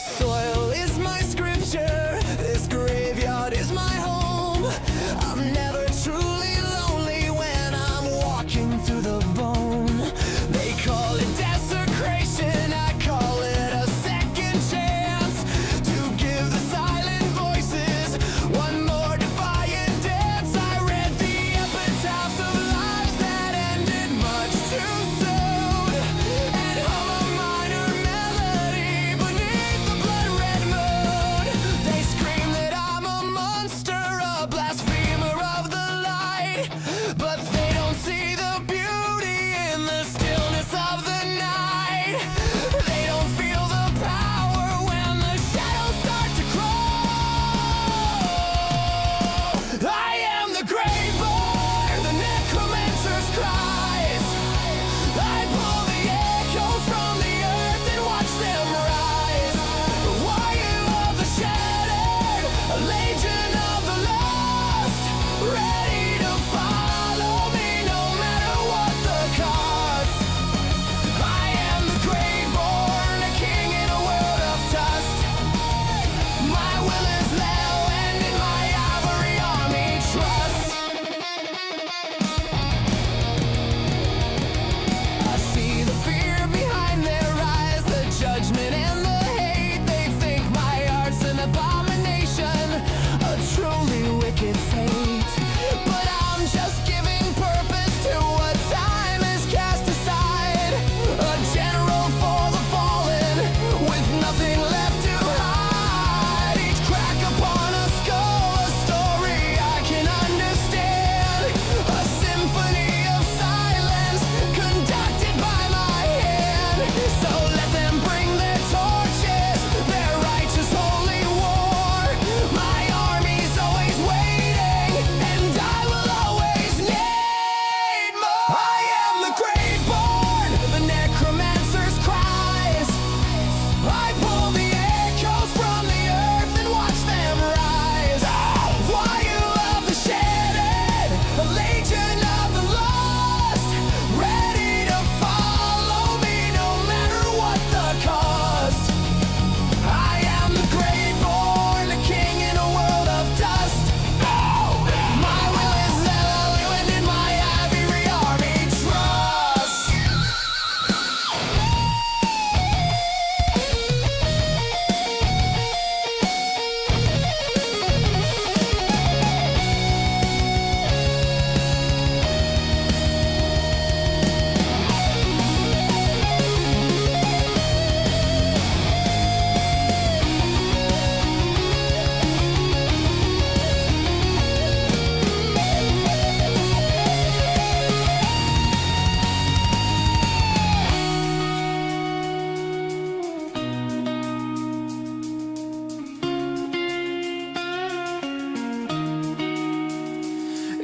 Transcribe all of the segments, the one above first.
soil is my scripture, this graveyard is my home. I'm never truly lonely when I'm walking through the bone. They call it desecration, I call it a second chance to give the silent voices one more defiant dance. I read the epitaphs of lives that ended much too soon, and hum a minor melody beneath the blood red moon. They scream that I'm a monster, a blasphemer of the light, but they don't see the beauty in the stillness of the night. They don't feel the power when the shadows start to crawl. I am the grave boy, the necromancer's cries. I pull the echoes from the earth and watch them rise. The warrior of the shattered, a legion of the lost, ready to follow me no matter what the cost. I am the grave-born, a king in a world of dust. My will is low and in my ivory army trust. I see the fear behind their eyes, the judgment and the hate. They think my art's an abomination, a truly wicked fate. But I'm just giving purpose to what time has cast aside. A general for the fallen, with nothing left to hide. Each crack upon a skull, a story I can understand. A symphony of silence, conducted by my hand. So let them bring their torches, their righteous holy war. My army's always waiting, and I will always need more. I am the grave-born, the necromancer's cries. I pull the echoes from the earth and watch them rise. Warrior of the shattered, a legion of the lost, ready to follow me no matter what the cost. I am the grave-born, a king in a world of dust. My will is low and in my ivory army trust.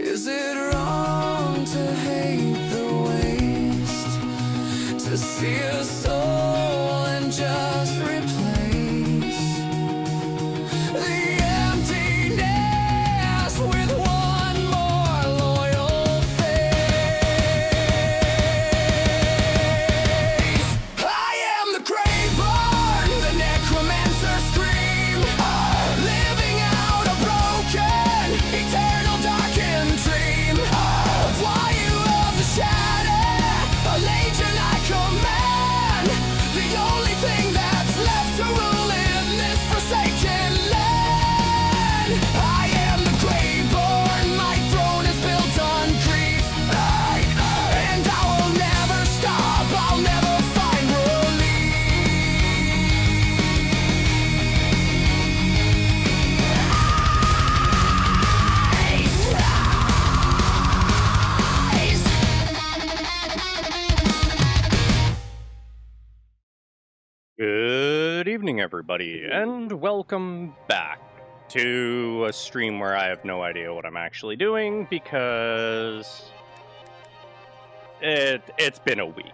Is it wrong to hate the waste, to see a soul and just replace the emptiness with one more loyal face? I am the grave-born, the necromancer scream, living out a broken, eternal darkened dream. Why you of the shadow, a legion I command, the only thing that's left to rule in this forsaken land. I am the grave-born, my throne is built on grief, and I will never stop, I'll never find relief. Good evening, everybody, and welcome back to a stream where I have no idea what I'm actually doing because it's been a week.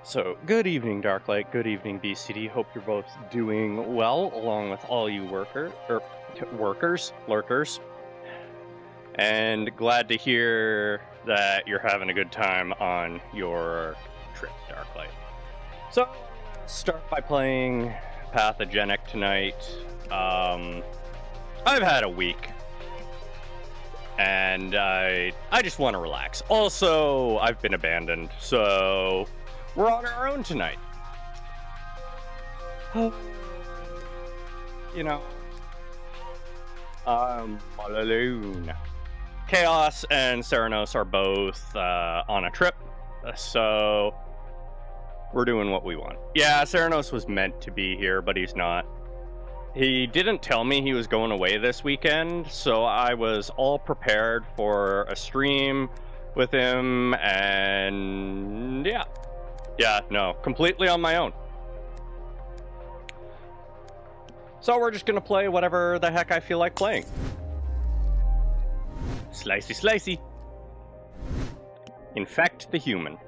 So, good evening, Darklight. Good evening, BCD. Hope you're both doing well, along with all you lurkers, and glad to hear that you're having a good time on your trip, Darklight. So, start by playing Pathogenic tonight. I've had a week, and I just want to relax. Also, I've been abandoned, so we're on our own tonight. You know, I'm all alone. Chaos and Serenos are both on a trip, so we're doing what we want. Yeah, Serenos was meant to be here, but he's not. He didn't tell me he was going away this weekend, so I was all prepared for a stream with him, and yeah, no, completely on my own. So we're just gonna play whatever the heck I feel like playing. Slicey, slicey. Infect the human.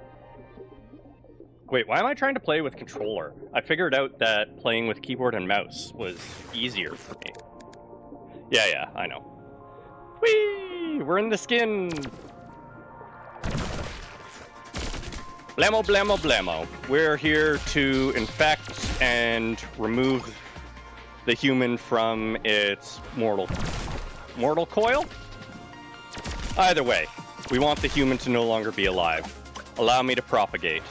Wait, why am I trying to play with controller? I figured out that playing with keyboard and mouse was easier for me. Yeah, I know. Whee! We're in the skin! Blammo, blammo, blammo. We're here to infect and remove the human from its mortal coil? Either way, we want the human to no longer be alive. Allow me to propagate.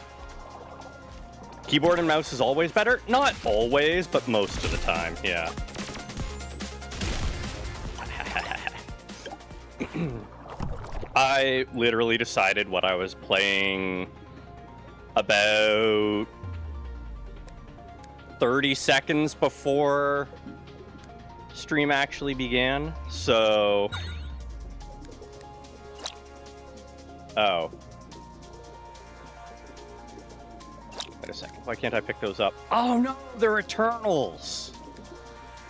Keyboard and mouse is always better? Not always, but most of the time, yeah. I literally decided what I was playing about 30 seconds before stream actually began, so... Oh. Wait a second, why can't I pick those up? Oh no, they're Eternals!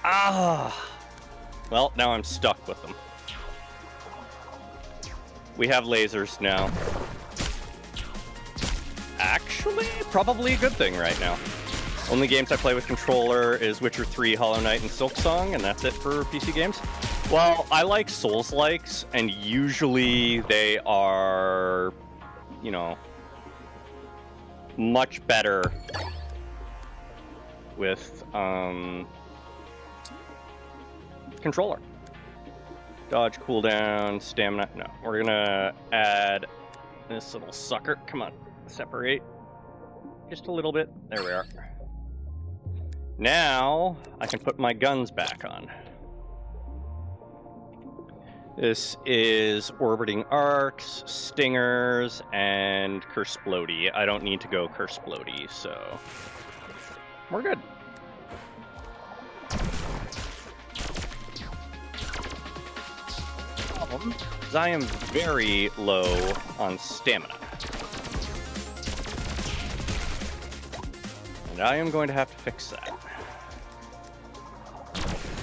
Ah! Well, now I'm stuck with them. We have lasers now. Actually, probably a good thing right now. Only games I play with controller is Witcher 3, Hollow Knight, and Silksong, and that's it for PC games. Well, I like Souls-likes, and usually they are, you know, much better with controller. Dodge, cooldown, stamina. No, we're gonna add this little sucker. Come on, separate just a little bit. There we are. Now I can put my guns back on. This is Orbiting Arcs, Stingers, and Cursplody. I don't need to go Cursplody, so we're good. Because I am very low on stamina. And I am going to have to fix that.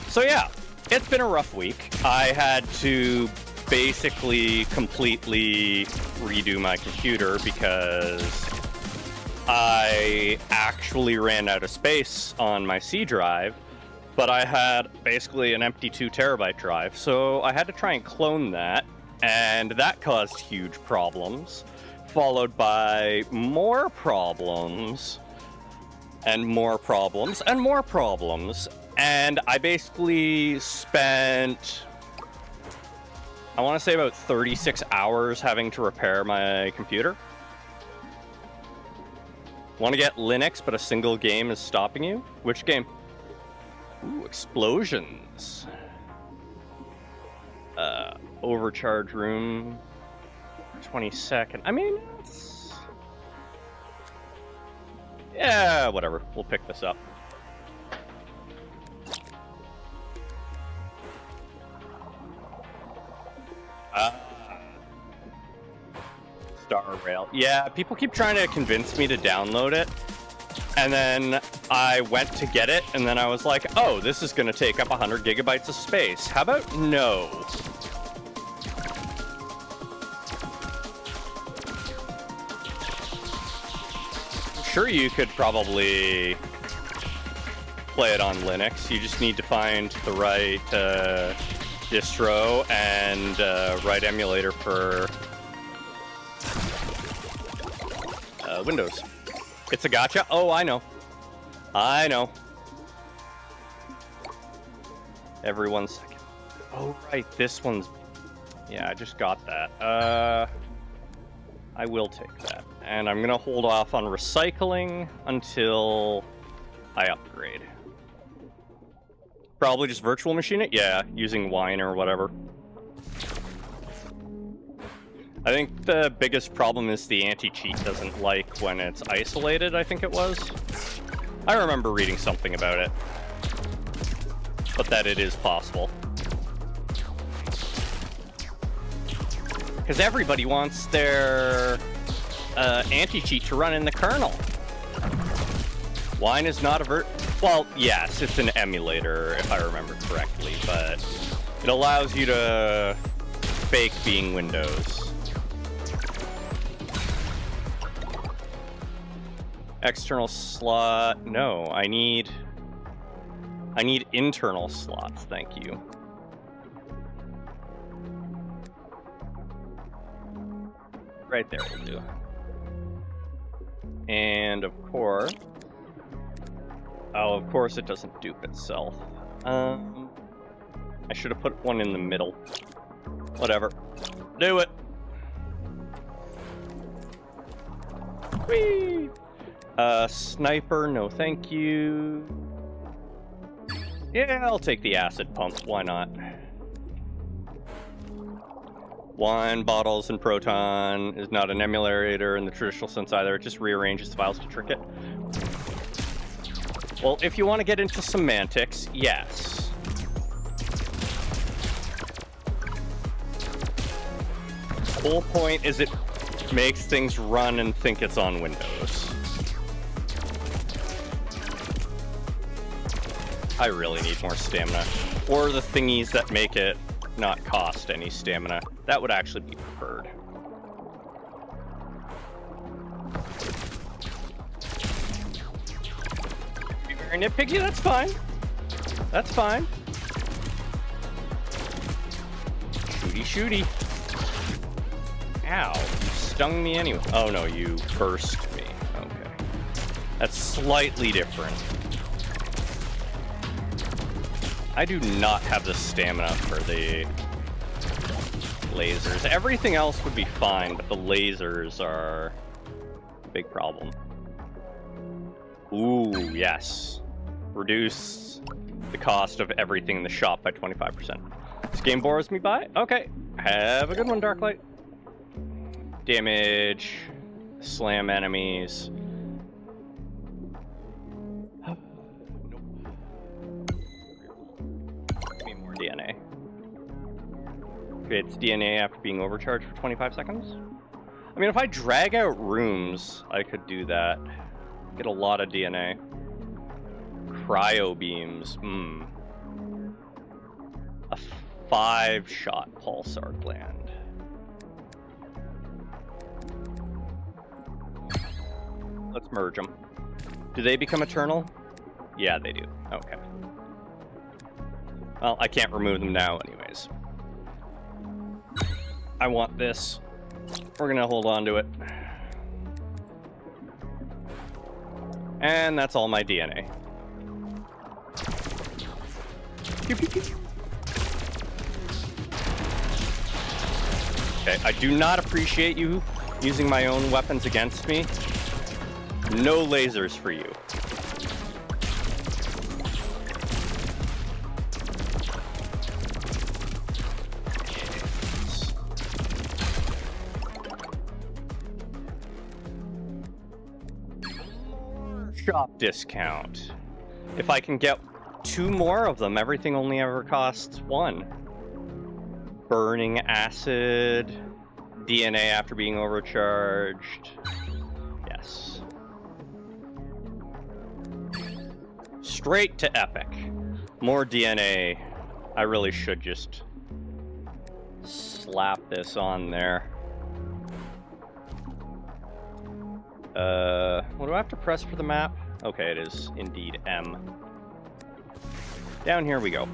So yeah, it's been a rough week. I had to basically completely redo my computer because I actually ran out of space on my C drive, but I had basically an empty 2 terabyte drive, so I had to try and clone that, and that caused huge problems, followed by more problems, and more problems, and more problems. And I basically spent, I want to say about 36 hours having to repair my computer. Want to get Linux, but a single game is stopping you? Which game? Ooh, explosions. Overcharge room. 22nd. I mean, it's... yeah, whatever. We'll pick this up. Star Rail. Yeah, people keep trying to convince me to download it. And then I went to get it, and then I was like, oh, this is going to take up 100 gigabytes of space. How about no? I'm sure you could probably play it on Linux. You just need to find the right distro and right emulator for Windows. It's a gotcha? Oh, I know. I know. Every 1 second. Oh, right. This one's... Yeah, I just got that. I will take that. And I'm going to hold off on recycling until I upgrade. Probably just virtual machine it? Yeah, using wine or whatever. I think the biggest problem is the anti-cheat doesn't like when it's isolated, I think it was. I remember reading something about it. But that it is possible. Because everybody wants their anti-cheat to run in the kernel. Wine is not a well, yes, it's an emulator, if I remember correctly, but it allows you to fake being Windows. External slot, no, I need internal slots, thank you. Right there will do. And of course, of course it doesn't dupe itself. I should have put one in the middle. Whatever. Do it. Whee! Sniper, no thank you. Yeah, I'll take the acid pump, why not? Wine bottles and Proton is not an emulator in the traditional sense either. It just rearranges files to trick it. Well, if you want to get into semantics, yes. The whole point is it makes things run and think it's on Windows. I really need more stamina. Or the thingies that make it not cost any stamina. That would actually be preferred. Be very nitpicky, that's fine. That's fine. Shooty, shooty. Ow, you stung me anyway. Oh no, you burst me. Okay. That's slightly different. I do not have the stamina for the lasers. Everything else would be fine, but the lasers are a big problem. Ooh, yes. Reduce the cost of everything in the shop by 25%. This game bores me by? Okay. Have a good one, Darklight. Damage. Slam enemies. DNA. Creates DNA after being overcharged for 25 seconds. I mean, if I drag out rooms, I could do that. Get a lot of DNA. Cryo beams. A 5-shot pulsar gland. Let's merge them. Do they become eternal? Yeah, they do. Okay. Well, I can't remove them now anyways. I want this. We're gonna hold on to it. And that's all my DNA. Pew, pew, pew. Okay, I do not appreciate you using my own weapons against me. No lasers for you. Shop discount. If I can get 2 more of them, everything only ever costs 1. Burning acid, DNA after being overcharged. Yes. Straight to epic. More DNA. I really should just slap this on there. What do I have to press for the map? Okay, it is indeed M. Down here we go.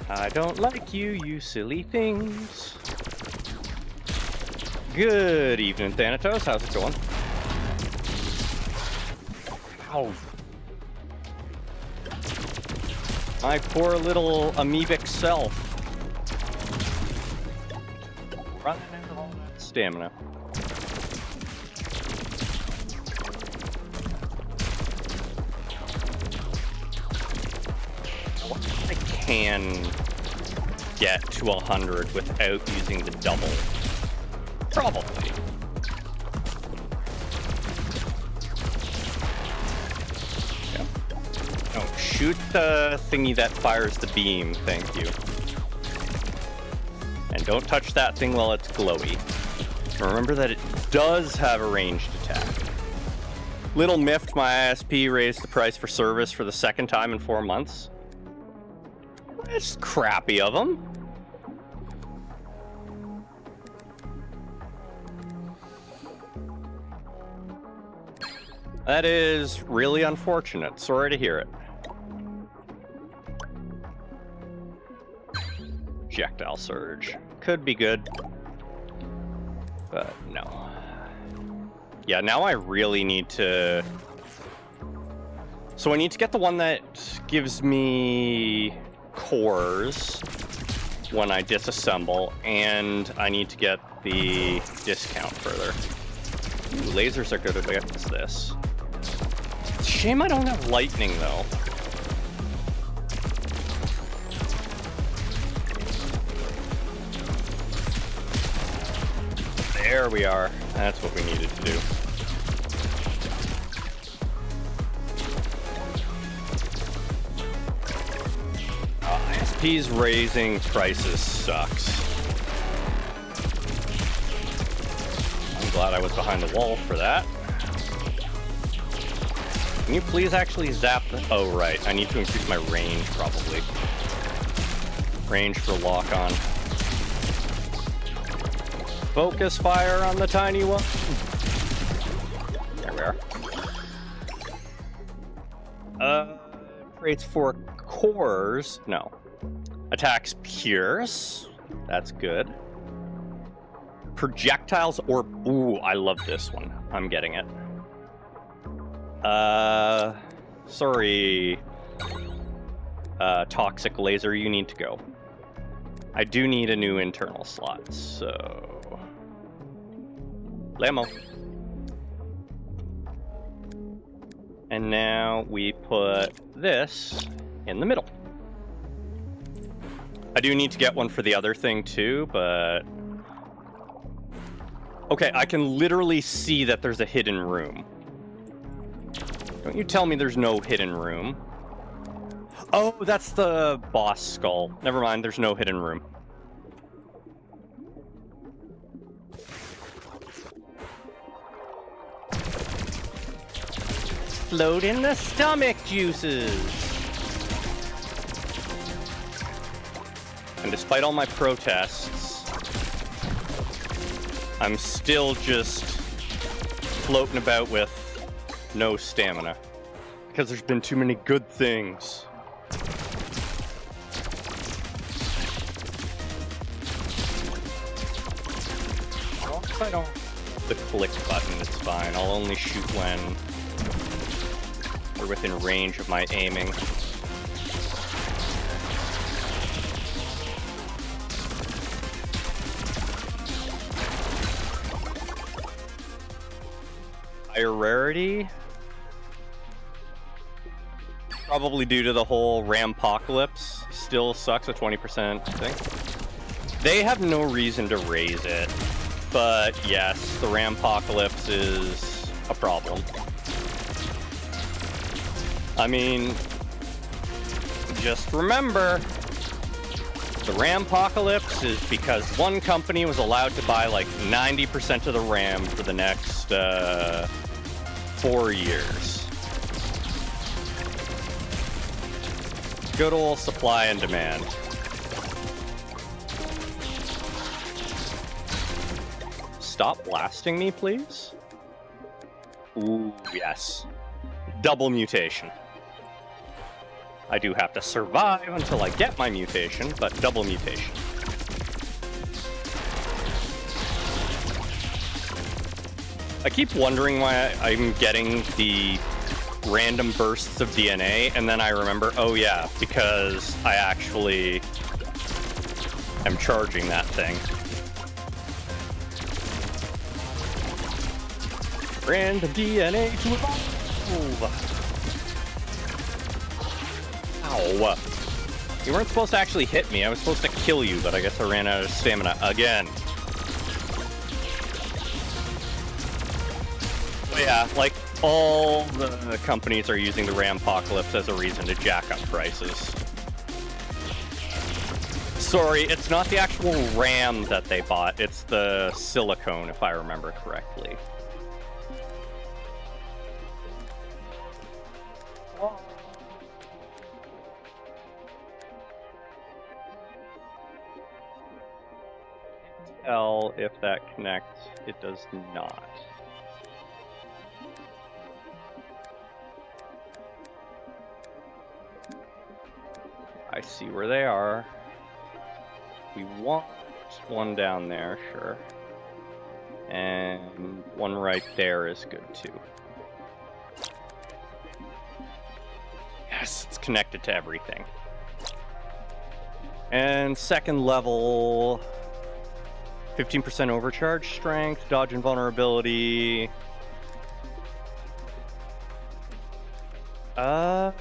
I don't like you, you silly things. Good evening, Thanatos. How's it going? Ow. My poor little amoebic self. Running out of all that stamina. I can get to 100 without using the double. Probably. Yeah. Oh, shoot the thingy that fires the beam, thank you. And don't touch that thing while it's glowy. Remember that it does have a ranged attack. Little miffed my ISP raised the price for service for the second time in 4 months. It's crappy of them. That is really unfortunate. Sorry to hear it. Projectile surge. Could be good. But no. Yeah, now I really need to... So I need to get the one that gives me cores when I disassemble, and I need to get the discount further. Ooh, lasers are good against this. Shame I don't have lightning, though. There we are. That's what we needed to do. ISP's raising prices sucks. I'm glad I was behind the wall for that. Can you please actually zap the... Oh, right. I need to increase my range, probably. Range for lock-on. Focus fire on the tiny one. There we are. Creates 4 cores. No. Attacks Pierce. That's good. Projectiles or... Ooh, I love this one. I'm getting it. Sorry. Toxic laser, you need to go. I do need a new internal slot, so... Lamo. And now we put this in the middle. I do need to get one for the other thing too, but... Okay, I can literally see that there's a hidden room. Don't you tell me there's no hidden room. Oh, that's the boss skull. Never mind, there's no hidden room. Float in the stomach juices. And despite all my protests, I'm still just floating about with no stamina. Because there's been too many good things. Well, if I don't... The click button, it's fine. I'll only shoot when we're within range of my aiming. Higher rarity? Probably due to the whole Rampocalypse. Still sucks, a 20% thing. They have no reason to raise it. But yes, the Rampocalypse is a problem. I mean, just remember, the Rampocalypse is because one company was allowed to buy like 90% of the RAM for the next 4 years. Good old supply and demand. Stop blasting me, please. Ooh, yes. Double mutation. I do have to survive until I get my mutation, but double mutation. I keep wondering why I'm getting the random bursts of DNA, and then I remember, oh yeah, because I actually am charging that thing. Random DNA to evolve. Ow. You weren't supposed to actually hit me. I was supposed to kill you, but I guess I ran out of stamina again. But yeah, like, all the companies are using the Rampocalypse as a reason to jack up prices. Sorry, it's not the actual RAM that they bought, it's the silicone, if I remember correctly. Tell if that connects. It does not. I see where they are. We want one down there, sure. And one right there is good too. Yes, it's connected to everything. And second level, 15% overcharge strength, dodge and vulnerability. I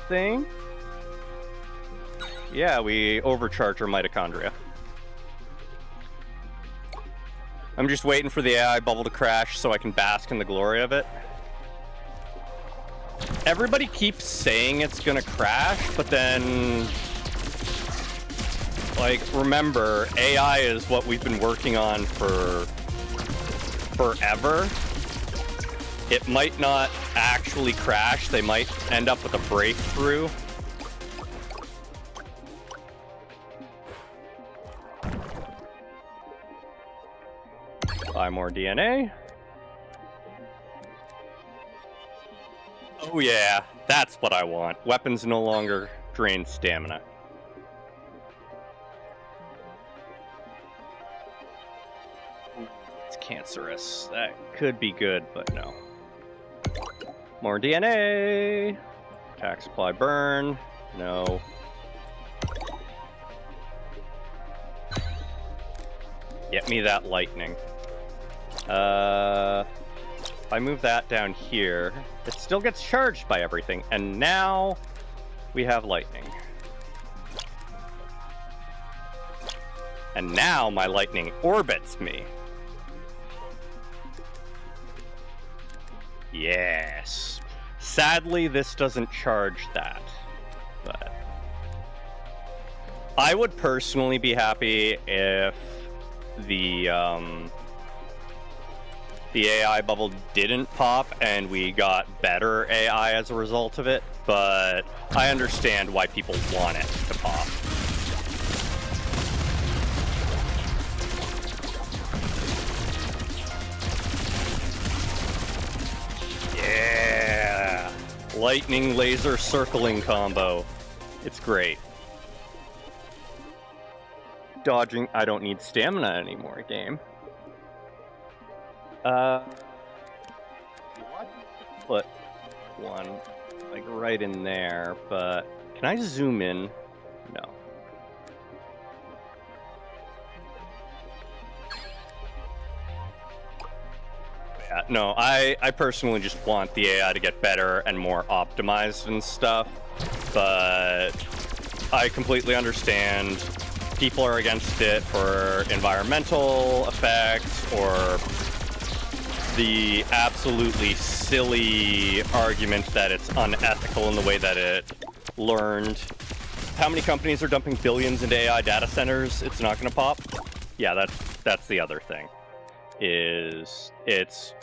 think. Yeah, we overcharge our mitochondria. I'm just waiting for the AI bubble to crash so I can bask in the glory of it. Everybody keeps saying it's gonna crash, but then, like, remember, AI is what we've been working on for forever. It might not actually crash. They might end up with a breakthrough. Buy more DNA. Oh yeah, that's what I want. Weapons no longer drain stamina. It's cancerous. That could be good, but no. More DNA. Attack supply burn. No. Get me that lightning. If I move that down here, it still gets charged by everything, and now we have lightning. And now my lightning orbits me. Yes. Sadly, this doesn't charge that, but I would personally be happy if the AI bubble didn't pop and we got better AI as a result of it, but I understand why people want it to pop. Yeah! Lightning laser circling combo. It's great. Dodging, I don't need stamina anymore, game. Put one, like, right in there, but can I zoom in? No. Yeah, no, I personally just want the AI to get better and more optimized and stuff, but I completely understand people are against it for environmental effects or the absolutely silly argument that it's unethical in the way that it learned. How many companies are dumping billions into AI data centers? It's not going to pop? Yeah, that's the other thing. Is it's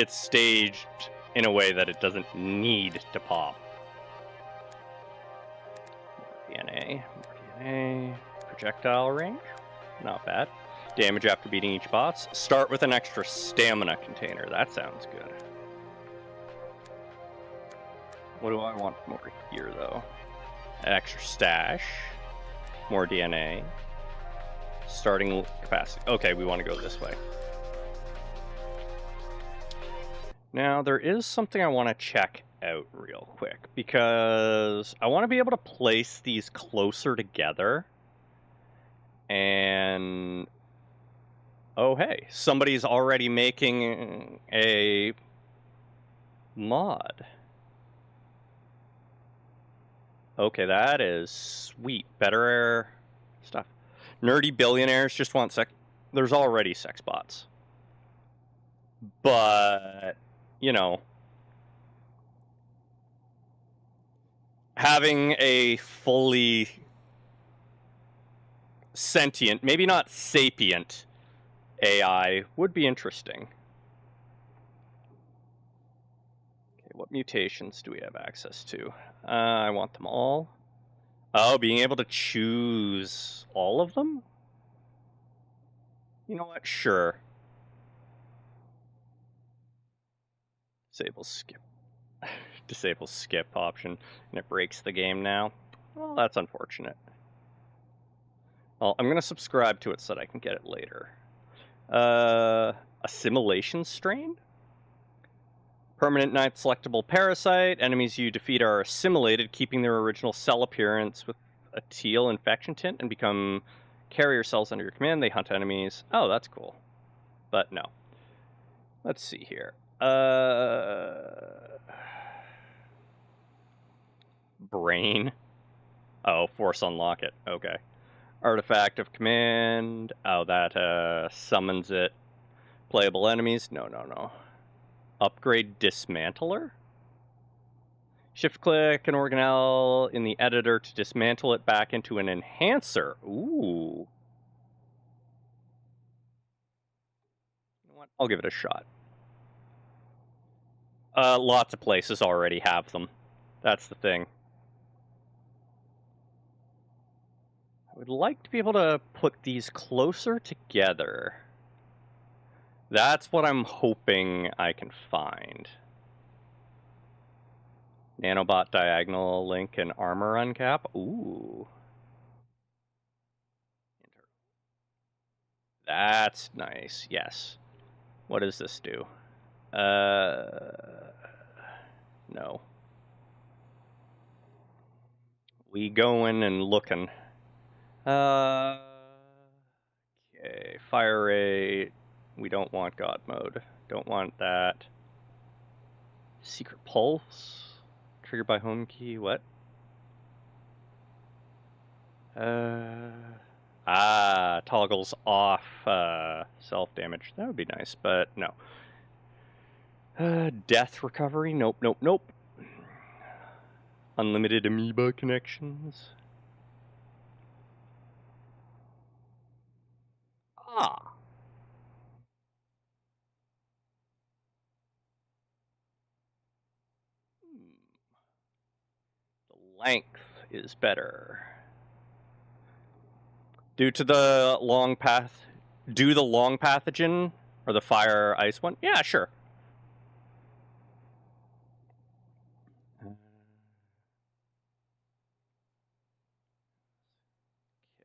staged in a way that it doesn't need to pop. DNA, projectile range, not bad. Damage after beating each boss. Start with an extra stamina container. That sounds good. What do I want from over here, though? An extra stash. More DNA. Starting capacity. Okay, we want to go this way. Now, there is something I want to check out real quick, because I want to be able to place these closer together. And oh, hey, somebody's already making a mod. Okay, that is sweet. Better stuff. Nerdy billionaires just want sex. There's already sex bots. But, you know, having a fully sentient, maybe not sapient AI would be interesting. Okay, what mutations do we have access to? I want them all. Oh, being able to choose all of them? You know what? Sure. Disable skip. Disable skip option, and it breaks the game now. Well, that's unfortunate. Well, I'm going to subscribe to it so that I can get it later. Assimilation strain? Permanent ninth selectable parasite. Enemies you defeat are assimilated, keeping their original cell appearance with a teal infection tint and become carrier cells under your command. They hunt enemies. Oh, that's cool. But no. Let's see here. Brain. Oh, force unlock it. Okay. Artifact of command. Oh, that summons it. Playable enemies. No. Upgrade dismantler. Shift click an organelle in the editor to dismantle it back into an enhancer. Ooh. You know what? I'll give it a shot. Lots of places already have them. That's the thing. I would like to be able to put these closer together. That's what I'm hoping I can find. Nanobot diagonal link and armor uncap. Ooh. That's nice. Yes. What does this do? No. We going and looking. Okay. Fire rate. We don't want God mode. Don't want that. Secret pulse. Triggered by home key. What? Toggles off self damage. That would be nice, but no. Death recovery. Nope. Unlimited amoeba connections. The length is better. Due to the long path. Do the long pathogen or the fire ice one? Yeah, sure.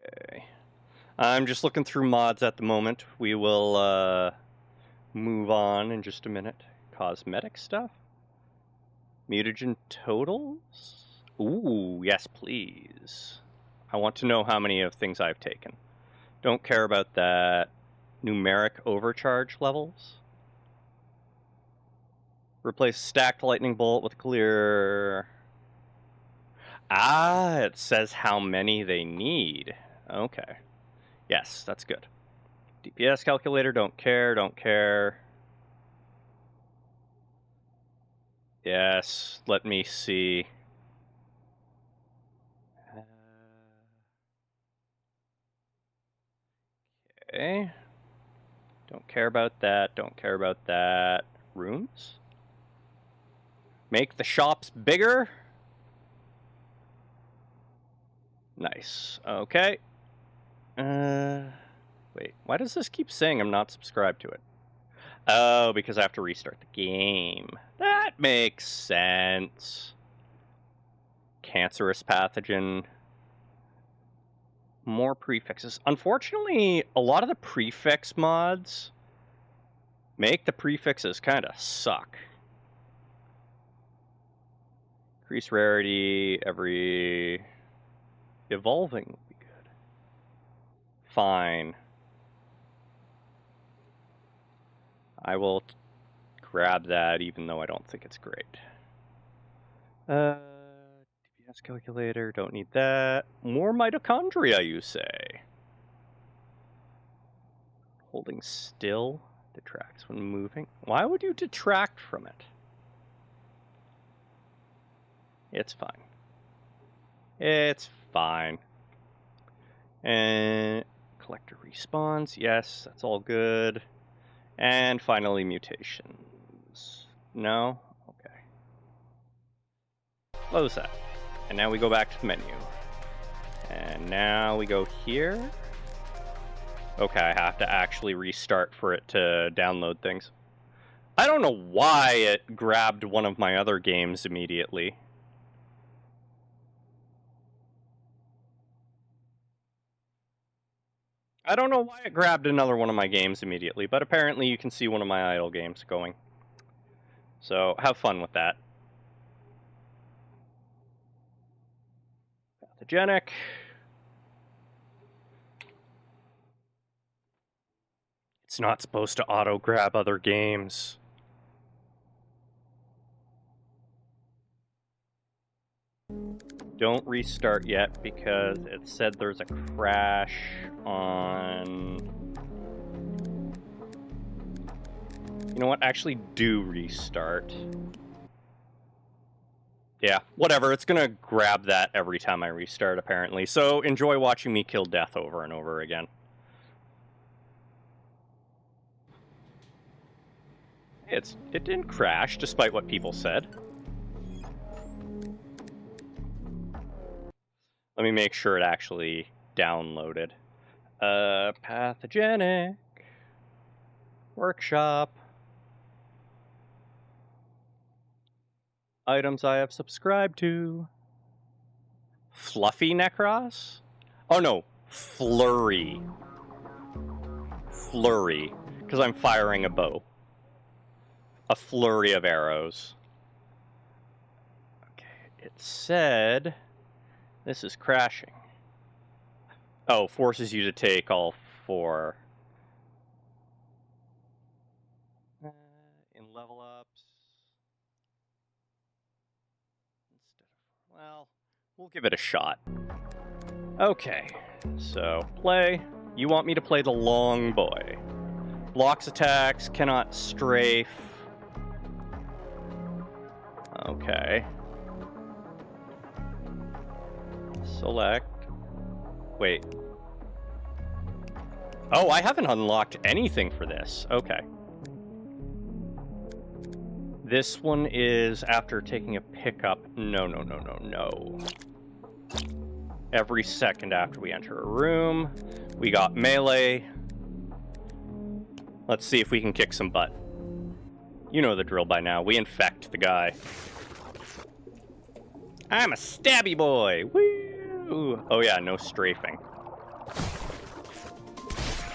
Okay. I'm just looking through mods at the moment. We will move on in just a minute. Cosmetic stuff? Mutagen totals? Ooh, yes, please. I want to know how many of things I've taken. Don't care about that. Numeric overcharge levels? Replace stacked lightning bolt with clear... it says how many they need. Okay. Yes, that's good. DPS calculator, don't care. Yes, let me see. Okay. Don't care about that. Rooms? Make the shops bigger? Nice. Okay. Wait, why does this keep saying I'm not subscribed to it? Oh, because I have to restart the game. That makes sense. Cancerous pathogen. More prefixes. Unfortunately, a lot of the prefix mods make the prefixes kind of suck. Increase rarity every evolving would be good. Fine. I will grab that even though I don't think it's great. DPS calculator, don't need that. More mitochondria, you say? Holding still detracts when moving. Why would you detract from it? It's fine. It's fine. And collector respawns. Yes, that's all good. And finally, mutations. No? Okay. Close that. And now we go back to the menu. And now we go here. Okay, I have to actually restart for it to download things. I don't know why it grabbed one of my other games immediately. I don't know why it grabbed another one of my games immediately, but apparently you can see one of my idle games going. So, have fun with that. Pathogenic. It's not supposed to auto-grab other games. Don't restart yet because it said there's a crash on... You know what? Actually, do restart. Yeah, whatever. It's gonna grab that every time I restart, apparently. So enjoy watching me kill death over and over again. It didn't crash, despite what people said. Let me make sure it actually downloaded. Pathogenic. Workshop. Items I have subscribed to. Fluffy Necros? Oh no, Flurry. Flurry. Because I'm firing a bow. A flurry of arrows. Okay, it said... This is crashing. Oh, forces you to take all 4. In level ups. Well, we'll give it a shot. Okay, so play. You want me to play the long boy. Blocks attacks, cannot strafe. Okay. Select. Wait. Oh, I haven't unlocked anything for this. Okay. This one is after taking a pickup. No. Every second after we enter a room. We got melee. Let's see if we can kick some butt. You know the drill by now. We infect the guy. I'm a stabby boy. Woo! Oh yeah, no strafing.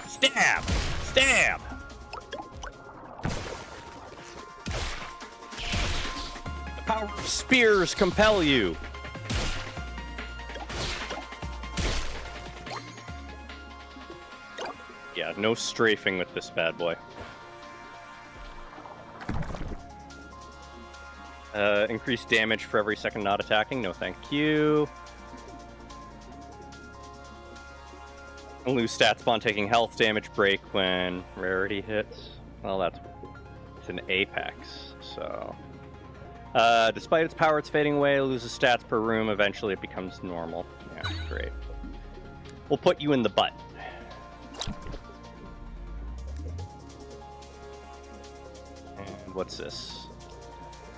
Stab! Stab! The power of spears compel you. Yeah, no strafing with this bad boy. Increased damage for every second not attacking. No, thank you. Lose stat spawn taking health damage break when rarity hits. Well, it's an apex, so. Despite its power, it's fading away. It loses stats per room. Eventually, it becomes normal. Yeah, great. We'll put you in the butt. And what's this?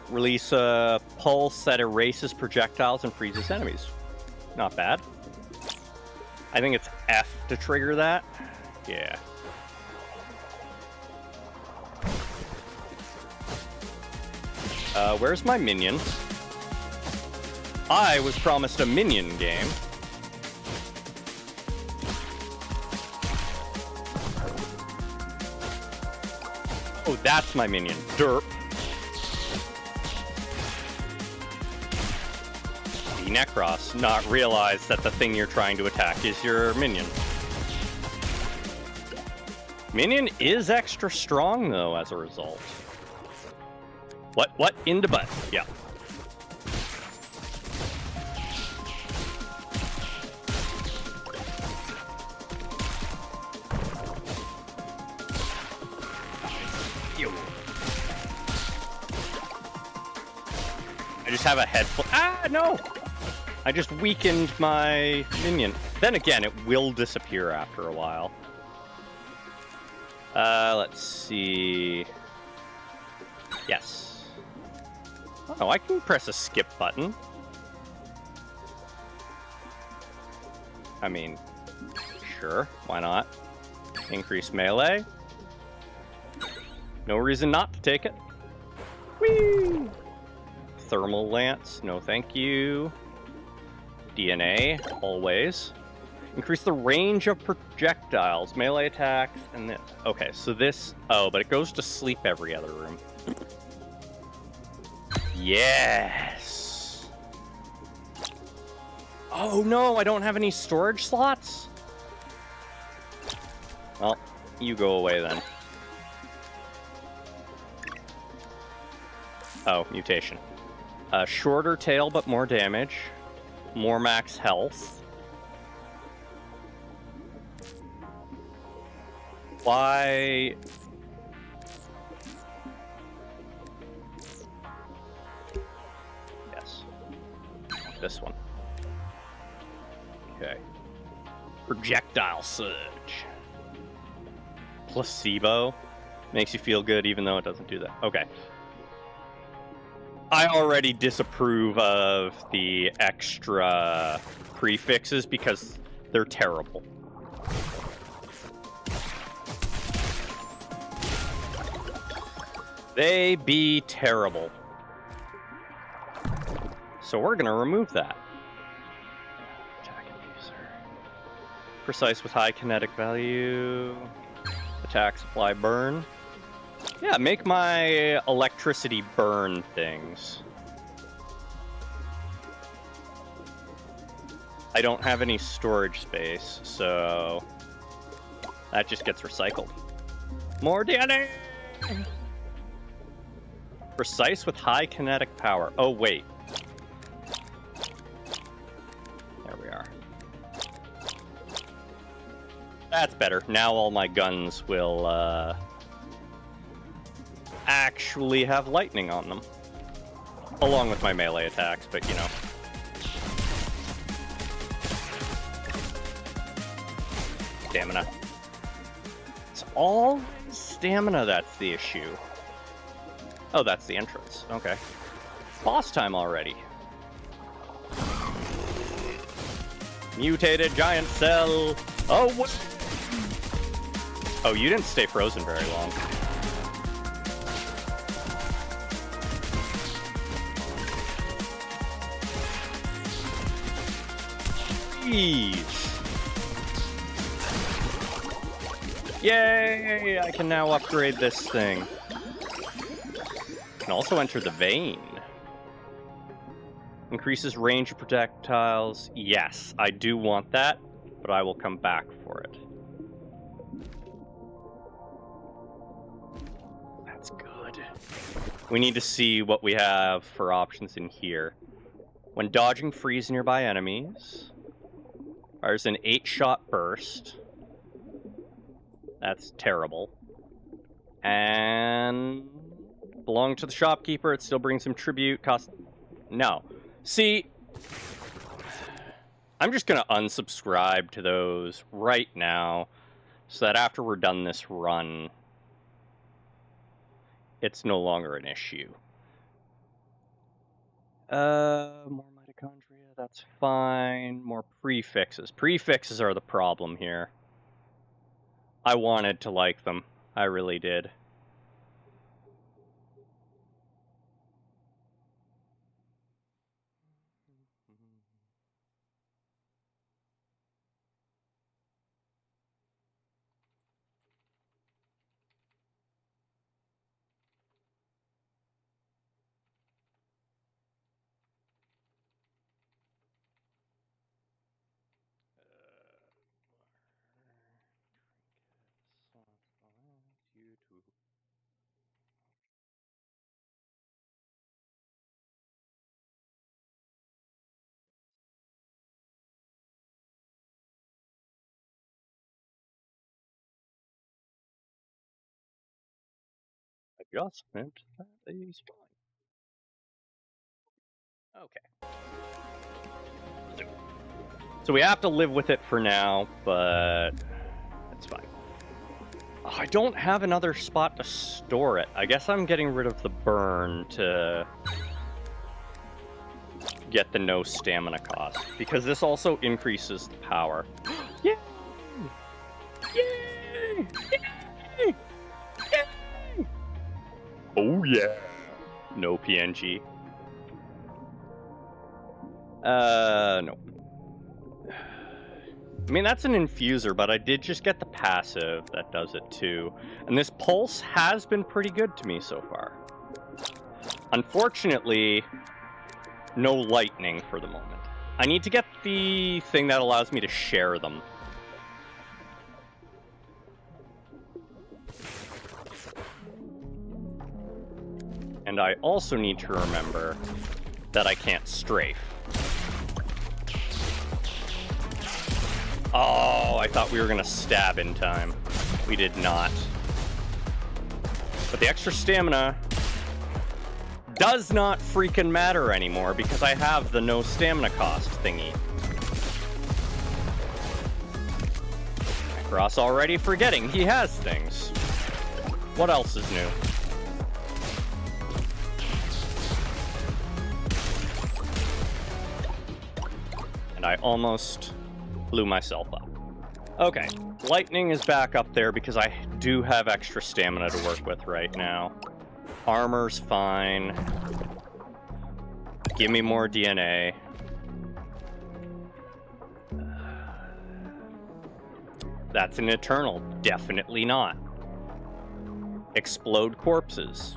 Release a pulse that erases projectiles and freezes enemies. Not bad. I think it's F to trigger that. Yeah. Where's my minion? I was promised a minion game. Oh, that's my minion. Derp. Necros, not realize that the thing you're trying to attack is your minion. Minion is extra strong, though, as a result. What? In the butt. Yeah. I just have a head full. Ah, no! I just weakened my minion. Then again, it will disappear after a while. Let's see. Yes. Oh, I can press a skip button. I mean, sure, why not? Increase melee. No reason not to take it. Whee! Thermal lance, no thank you. DNA, always. Increase the range of projectiles, melee attacks, and this. Okay, so this... Oh, but it goes to sleep every other room. Yes! Oh no, I don't have any storage slots? Well, you go away then. Oh, mutation. Shorter tail, but more damage. More max health. Why? Yes. This one. Okay. Projectile surge. Placebo. Makes you feel good even though it doesn't do that. Okay. I already disapprove of the extra prefixes because they're terrible. They be terrible. So we're gonna remove that. Attack abuser. Precise with high kinetic value. Attack, supply, burn. Yeah, make my electricity burn things. I don't have any storage space, so that just gets recycled. More DNA! Precise with high kinetic power. Oh, wait. There we are. That's better. Now all my guns will, actually have lightning on them. Along with my melee attacks, but you know. Stamina. It's always stamina that's the issue. Oh, that's the entrance. Okay. Boss time already. Mutated giant cell. Oh, what? Oh, you didn't stay frozen very long. Jeez. Yay! I can now upgrade this thing. Can also enter the vein. Increases range of projectiles. Yes, I do want that, but I will come back for it. That's good. We need to see what we have for options in here. When dodging, freeze nearby enemies. Fires an 8-shot burst. That's terrible. And belong to the shopkeeper. It still brings him tribute. Cost... No. See, I'm just going to unsubscribe to those right now so that after we're done this run, it's no longer an issue. More mitochondria, that's fine. More prefixes. Prefixes are the problem here. I wanted to like them. I really did. Adjustment. That is fine. Okay. So we have to live with it for now, but it's fine. Oh, I don't have another spot to store it. I guess I'm getting rid of the burn to get the no stamina cost, because this also increases the power. Yay! Yay! Yay! Yay! Oh yeah! No PNG. No. I mean, that's an infuser, but I did just get the passive that does it too. And this pulse has been pretty good to me so far. Unfortunately, no lightning for the moment. I need to get the thing that allows me to share them. And I also need to remember that I can't strafe. Oh, I thought we were gonna stab in time. We did not. But the extra stamina does not freaking matter anymore because I have the no stamina cost thingy. Ross already forgetting he has things. What else is new? And I almost blew myself up. Okay, lightning is back up there because I do have extra stamina to work with right now. Armor's fine. Give me more DNA. That's an eternal. Definitely not. Explode corpses.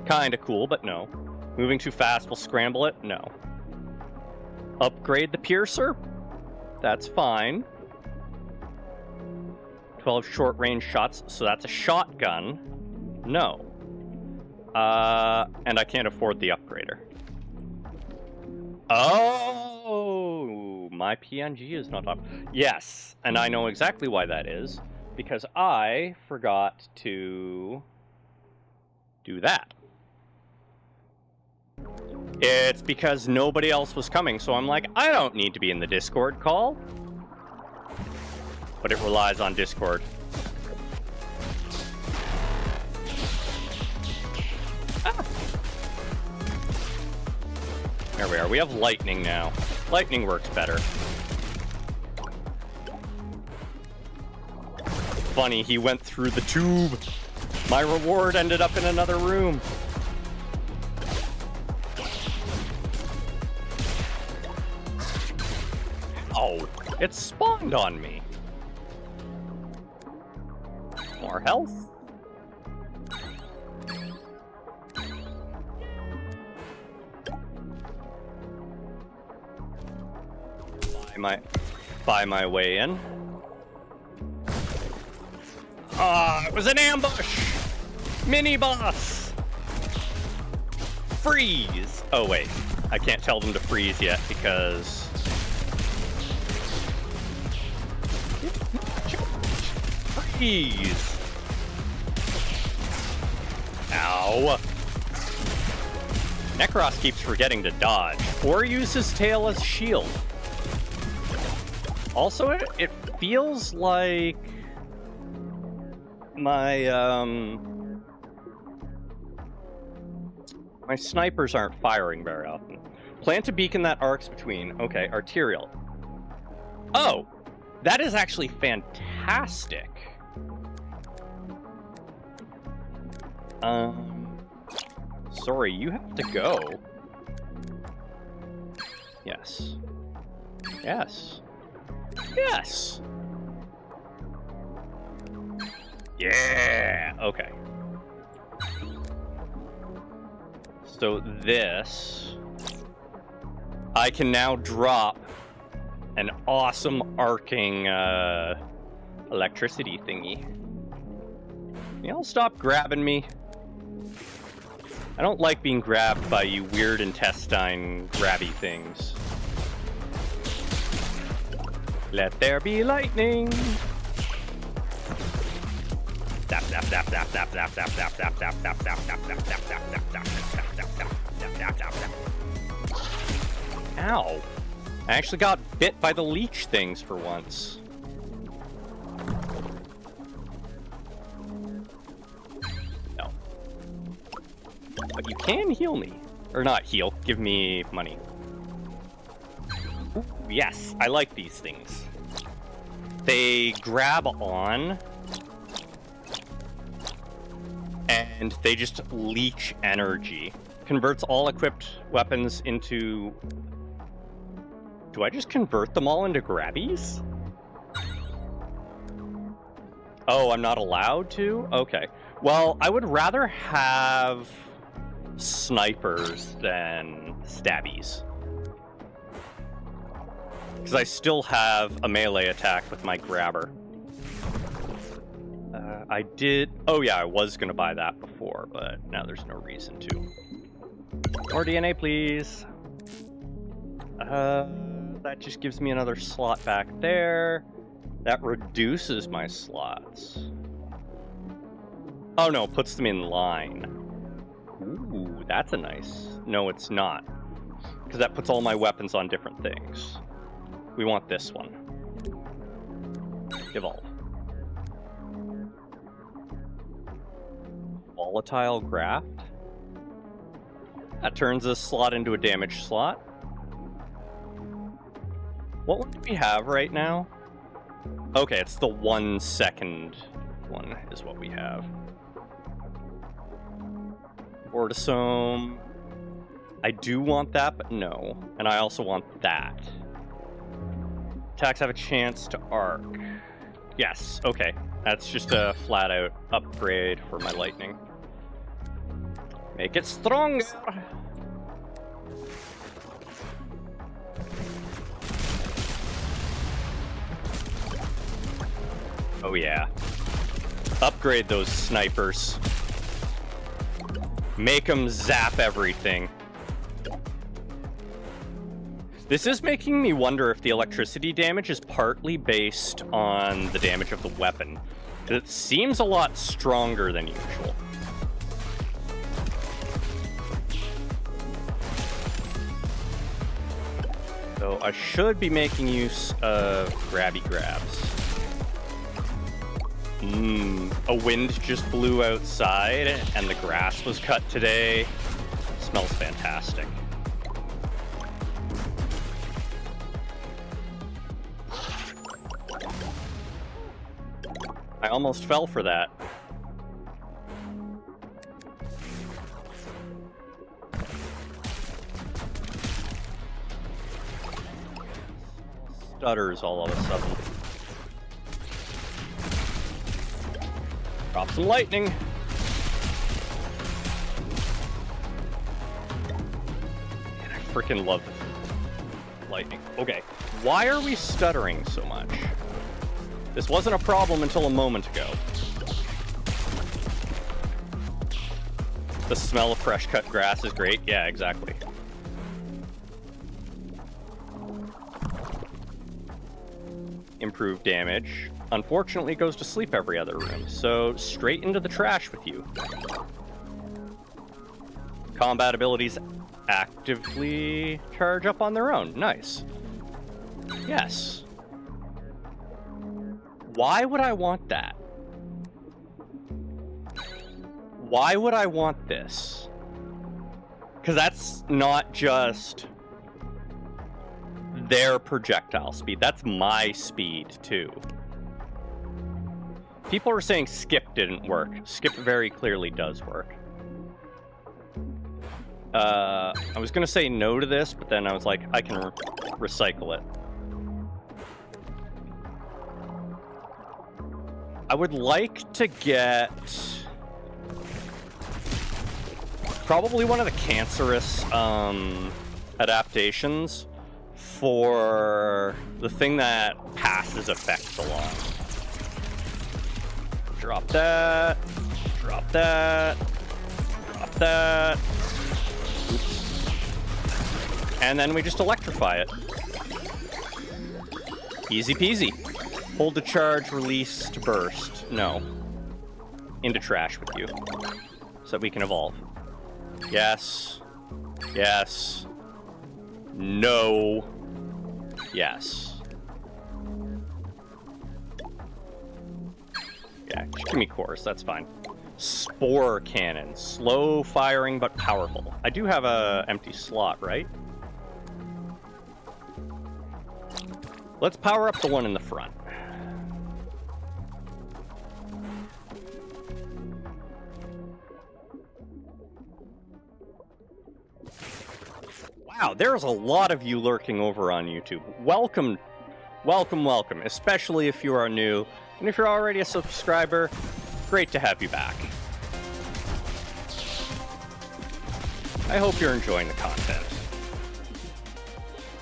Kinda cool, but no. Moving too fast will scramble it? No. Upgrade the piercer? That's fine. 12 short-range shots, so that's a shotgun. No. And I can't afford the upgrader. Oh, my PNG is not up. Yes, and I know exactly why that is. Because I forgot to do that. It's because nobody else was coming, so I'm like, I don't need to be in the Discord call. But it relies on Discord. Ah. There we are. We have lightning now. Lightning works better. Funny, he went through the tube. My reward ended up in another room. Oh, it spawned on me. More health. Buy my way in. Ah, it was an ambush! Mini boss! Freeze! Oh wait, I can't tell them to freeze yet because... Freeze! Ow! Necros keeps forgetting to dodge, or use his tail as shield. Also, it feels like my my snipers aren't firing very often. Plant a beacon that arcs between. Okay, arterial. Oh, that is actually fantastic. Sorry, you have to go. Yes. Yes. Yes! Yeah! Okay. So this... I can now drop an awesome arcing electricity thingy. Y'all stop grabbing me. I don't like being grabbed by you weird intestine grabby things. Let there be lightning. Ow. I actually got bit by the leech things for once. No. But you can heal me. Or not heal, give me money. Ooh, yes, I like these things. They grab on, and they just leech energy. Converts all equipped weapons into... Do I just convert them all into grabbies? Oh, I'm not allowed to? Okay. Well, I would rather have snipers than stabbies. Because I still have a melee attack with my grabber. I did... Oh yeah, I was going to buy that before, but now there's no reason to. More DNA, please. That just gives me another slot back there. That reduces my slots. Oh no, puts them in line. Ooh, that's a nice... No, it's not. Because that puts all my weapons on different things. We want this one. Evolve. Volatile graft? That turns a slot into a damage slot. What one do we have right now? Okay, it's the 1 second one is what we have. Vortisome. I do want that, but no. And I also want that. Attacks have a chance to arc. Yes, okay. That's just a flat-out upgrade for my lightning. Make it stronger! Oh yeah. Upgrade those snipers. Make them zap everything. This is making me wonder if the electricity damage is partly based on the damage of the weapon. It seems a lot stronger than usual. So I should be making use of grabby grabs. A wind just blew outside and the grass was cut today. Smells fantastic. I almost fell for that. Stutters all of a sudden. Drop some lightning. And I freaking love lightning. Okay, why are we stuttering so much? This wasn't a problem until a moment ago. The smell of fresh cut grass is great. Yeah, exactly. Improved damage. Unfortunately, goes to sleep every other room, so straight into the trash with you. Combat abilities actively charge up on their own. Nice. Yes. Why would I want that? Why would I want this? Because that's not just their projectile speed. That's my speed, too. People were saying skip didn't work. Skip very clearly does work. I was going to say no to this, but then I was like, I can recycle it. I would like to get probably one of the cancerous adaptations for the thing that passes effects along. Drop that. Drop that. Drop that. Oops. And then we just electrify it. Easy peasy. Hold to charge, release to burst. No. Into trash with you. So that we can evolve. Yes. Yes. No. Yes. Yeah, just give me cores, that's fine. Spore cannon. Slow firing but powerful. I do have a empty slot, right? Let's power up the one in the front. Wow, there's a lot of you lurking over on YouTube. Welcome, welcome, welcome, especially if you are new. And if you're already a subscriber, great to have you back. I hope you're enjoying the content.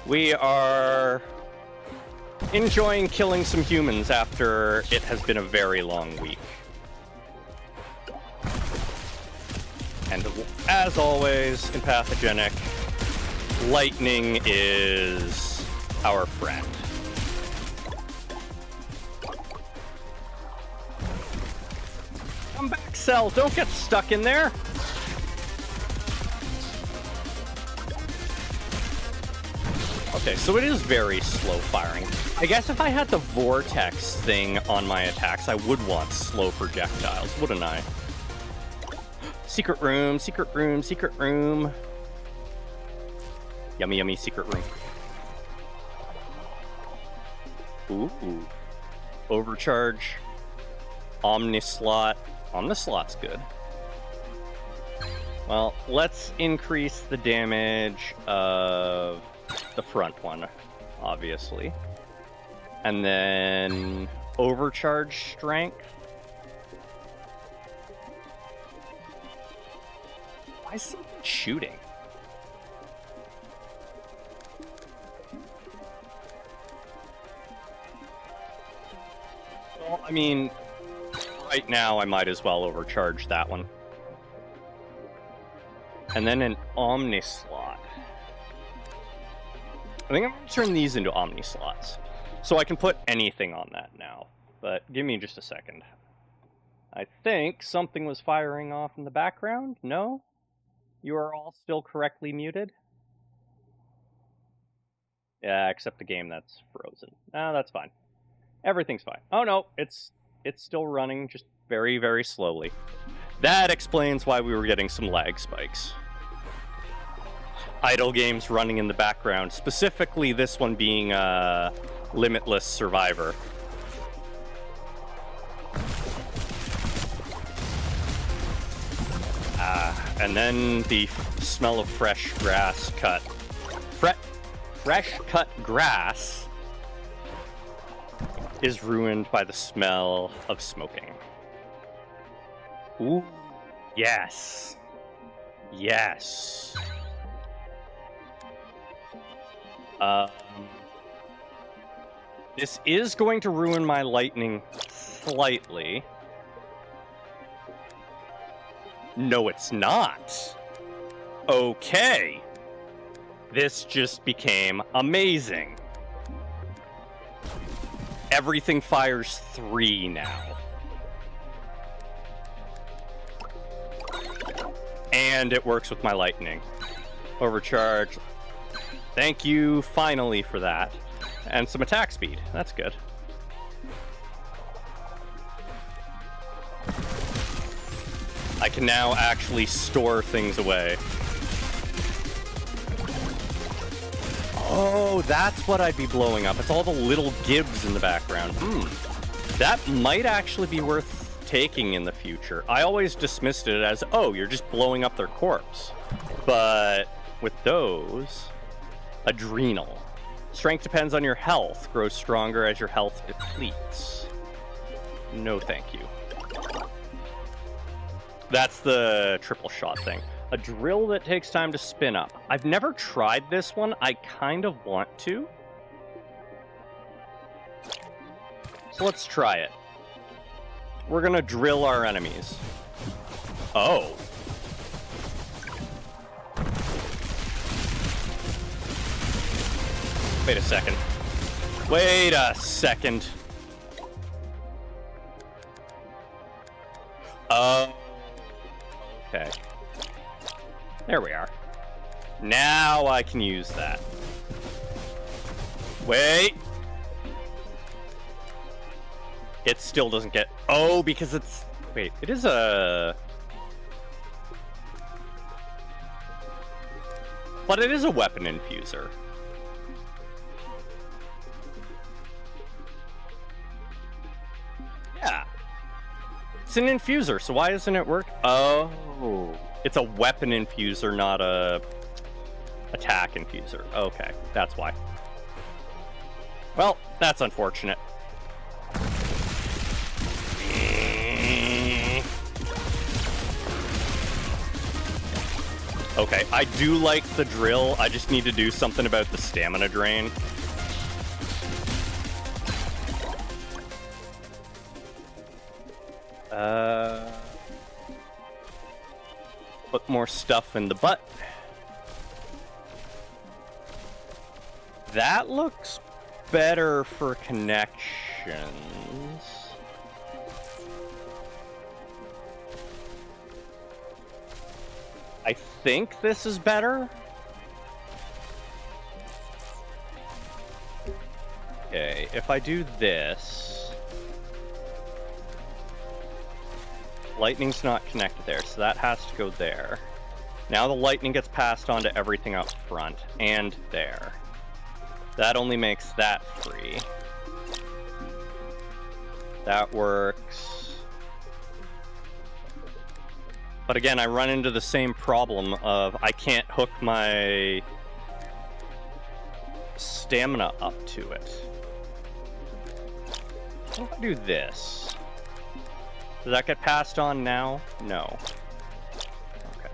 We are enjoying killing some humans after it has been a very long week. And as always, in Pathogenic, lightning is our friend. Come back, Cell. Don't get stuck in there. Okay, so it is very slow firing. I guess if I had the vortex thing on my attacks, I would want slow projectiles, wouldn't I? Secret room, secret room, secret room. Yummy, yummy secret room. Ooh. Overcharge. Omnislot. Omnislot's good. Well, let's increase the damage of the front one, obviously. And then overcharge strength. Why is someone shooting? Well, I mean, right now I might as well overcharge that one. And then an Omnislot. I think I'm going to turn these into Omnislots. So I can put anything on that now. But give me just a second. I think something was firing off in the background. No? You are all still correctly muted? Yeah, except the game that's frozen. No, that's fine. Everything's fine. Oh no, it's still running, just very, very slowly. That explains why we were getting some lag spikes. Idle games running in the background, specifically this one being Limitless Survivor. And then the smell of fresh grass cut. Fresh cut grass is ruined by the smell of smoking. Ooh, yes. Yes. This is going to ruin my lightning slightly. No, it's not. Okay. This just became amazing. Everything fires 3 now. And it works with my lightning. Overcharge. Thank you, finally, for that. And some attack speed. That's good. I can now actually store things away. Oh, that's what I'd be blowing up. It's all the little gibs in the background. That might actually be worth taking in the future. I always dismissed it as, oh, you're just blowing up their corpse. But with those, adrenal. Strength depends on your health. Grows stronger as your health depletes. No thank you. That's the triple shot thing. A drill that takes time to spin up. I've never tried this one. I kind of want to. So let's try it. We're gonna drill our enemies. Oh. Wait a second. Wait a second. Oh. Okay. There we are. Now I can use that. Wait. It still doesn't get... Oh, because it's... Wait, it is a... But it is a weapon infuser. Yeah. It's an infuser, so why doesn't it work? Oh. It's a weapon infuser, not a attack infuser. Okay, that's why. Well, that's unfortunate. Okay, I do like the drill. I just need to do something about the stamina drain. Put more stuff in the butt. That looks better for connections. I think this is better. Okay, if I do this, lightning's not connected there, so that has to go there. Now the lightning gets passed on to everything up front and there. That only makes that free. That works. But again, I run into the same problem of I can't hook my stamina up to it. What if I do this? Does that get passed on now? No. Okay.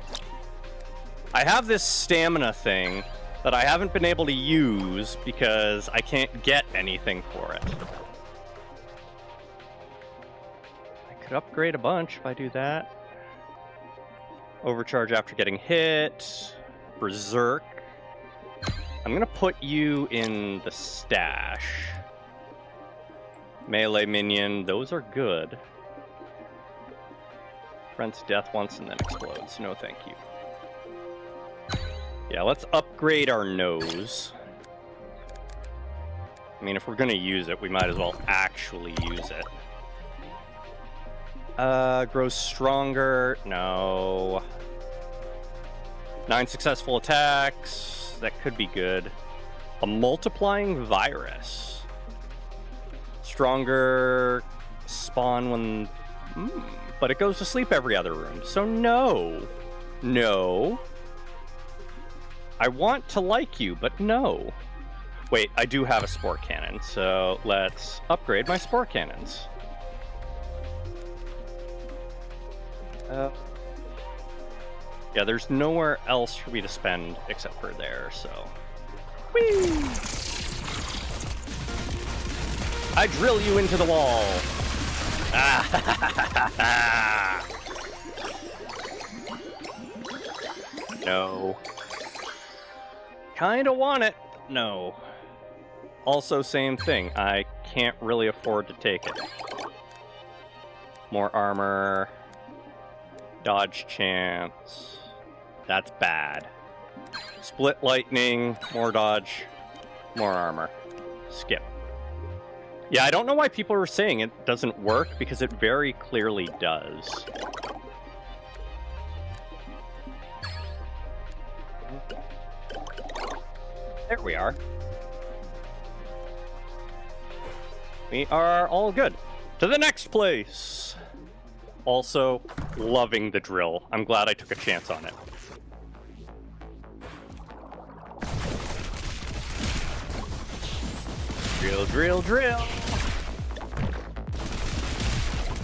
I have this stamina thing that I haven't been able to use because I can't get anything for it. I could upgrade a bunch if I do that. Overcharge after getting hit. Berserk. I'm gonna put you in the stash. Melee minion, those are good. Rents death once and then explodes. No thank you. Yeah, let's upgrade our nose. I mean, if we're gonna use it, we might as well actually use it. Grows stronger. No. 9 successful attacks. That could be good. A multiplying virus. Stronger spawn when... but it goes to sleep every other room. So no. No. I want to like you, but no. Wait, I do have a spore cannon, so let's upgrade my spore cannons. Yeah, there's nowhere else for me to spend except for there, so... Whee! I drill you into the wall! No. Kinda want it. No. Also, same thing. I can't really afford to take it. More armor. Dodge chance. That's bad. Split lightning, more dodge, more armor. Skip. Yeah, I don't know why people are saying it doesn't work, because it very clearly does. There we are. We are all good. To the next place! Also, loving the drill. I'm glad I took a chance on it. Drill, drill, drill!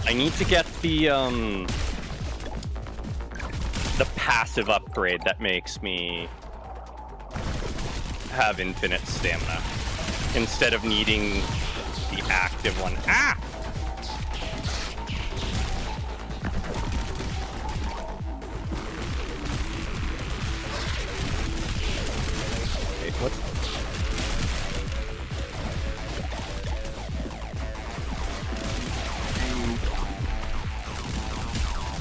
I need to get the passive upgrade that makes me have infinite stamina instead of needing the active one. Ah!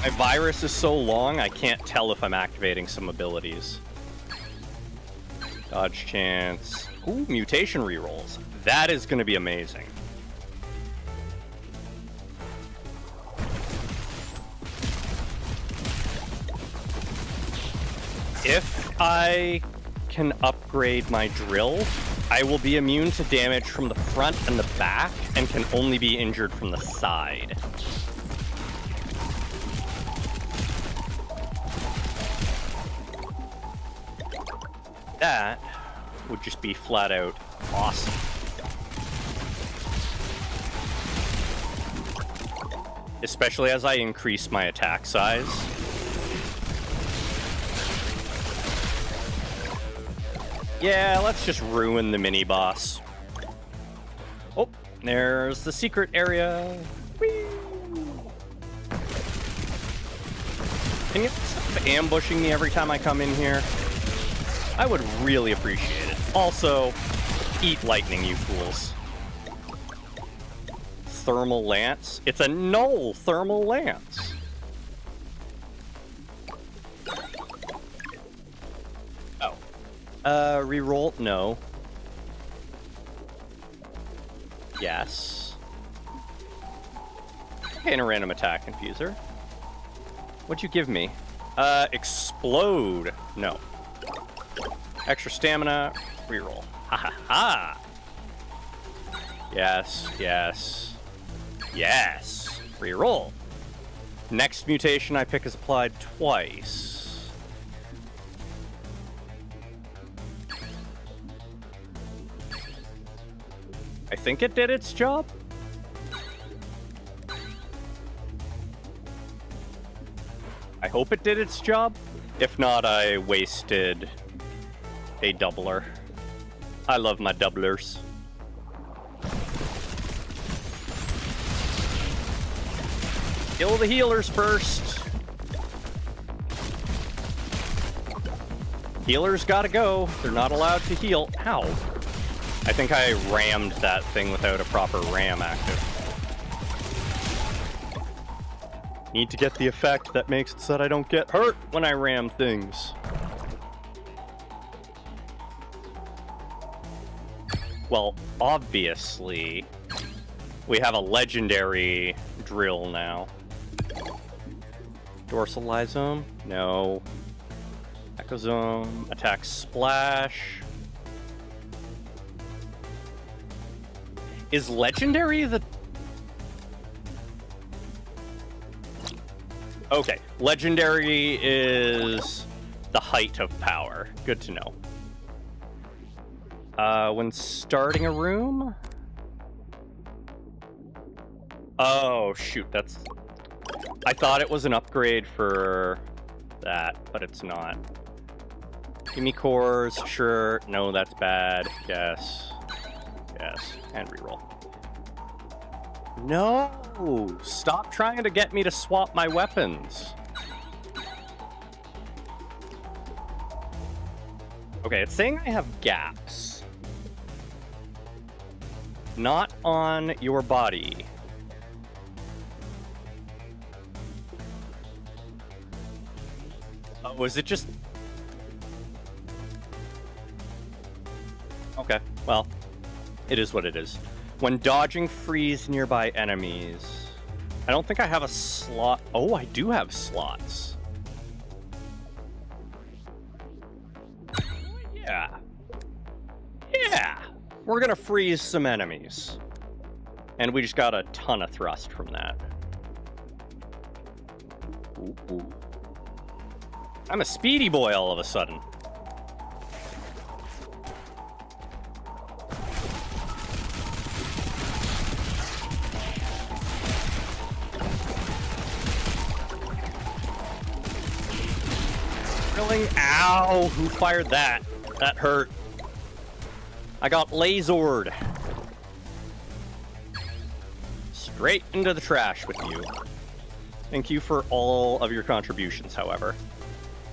My virus is so long, I can't tell if I'm activating some abilities. Dodge chance. Ooh, mutation rerolls. That is going to be amazing. If I can upgrade my drill, I will be immune to damage from the front and the back and can only be injured from the side. That would just be flat out awesome. Especially as I increase my attack size. Yeah, let's just ruin the mini-boss. Oh, there's the secret area. Whee! Can you stop ambushing me every time I come in here? I would really appreciate it. Also, eat lightning, you fools. Thermal lance? It's a null thermal lance. Oh. Reroll? No. Yes. Okay, and a random attack confuser. What'd you give me? Explode. No. Extra stamina, reroll. Ha ha ha! Yes, yes, yes. Reroll. Next mutation I pick is applied twice. I think it did its job. I hope it did its job. If not, I wasted a doubler. I love my doublers. Kill the healers first. Healers gotta go. They're not allowed to heal. Ow. I think I rammed that thing without a proper ram active. Need to get the effect that makes it so that I don't get hurt when I ram things. Well, obviously, we have a legendary drill now. Dorsalizome? No. Echozome. Attack splash. Is legendary the... Okay, legendary is the height of power. Good to know. When starting a room? Oh, shoot, that's... I thought it was an upgrade for that, but it's not. Gimme cores, sure. No, that's bad. Yes. Yes. And reroll. No! Stop trying to get me to swap my weapons. Okay, it's saying I have gaps. Not on your body. Oh, is it just... Okay, well, it is what it is. When dodging, freeze nearby enemies. I don't think I have a slot. Oh, I do have slots. Yeah. Yeah. We're gonna freeze some enemies. And we just got a ton of thrust from that. Ooh, ooh. I'm a speedy boy all of a sudden. Ow! Who fired that? That hurt. I got lasered. Straight into the trash with you. Thank you for all of your contributions, however.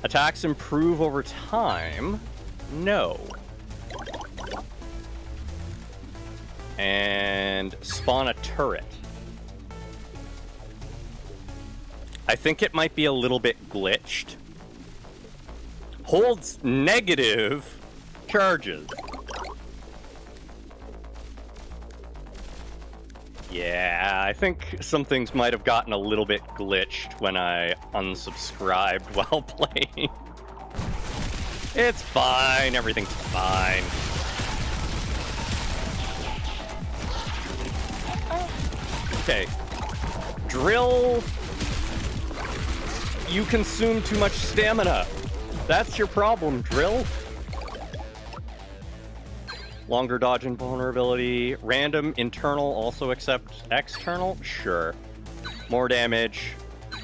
Attacks improve over time? No. And spawn a turret. I think it might be a little bit glitched. Holds negative charges. Yeah, I think some things might have gotten a little bit glitched when I unsubscribed while playing. It's fine, everything's fine. Okay. Drill. You consume too much stamina. That's your problem, Drill. Longer dodge and vulnerability. Random internal also accept external? Sure. More damage.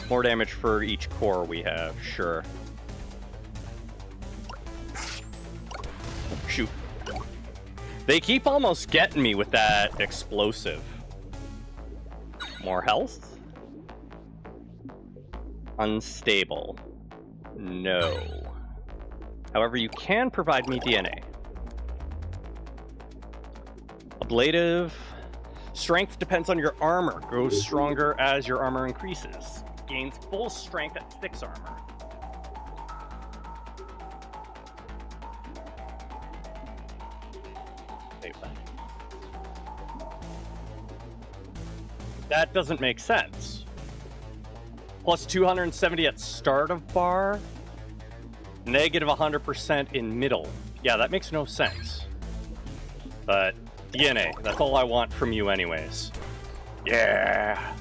More damage for each core we have. Sure. Shoot. They keep almost getting me with that explosive. More health? Unstable. No. However, you can provide me DNA. Ablative. Strength depends on your armor. Grows stronger as your armor increases. Gains full strength at 6 armor. Wait, what? That doesn't make sense. Plus 270 at start of bar. Negative 100% in middle. Yeah, that makes no sense. But DNA, that's all I want from you anyways. Yeah.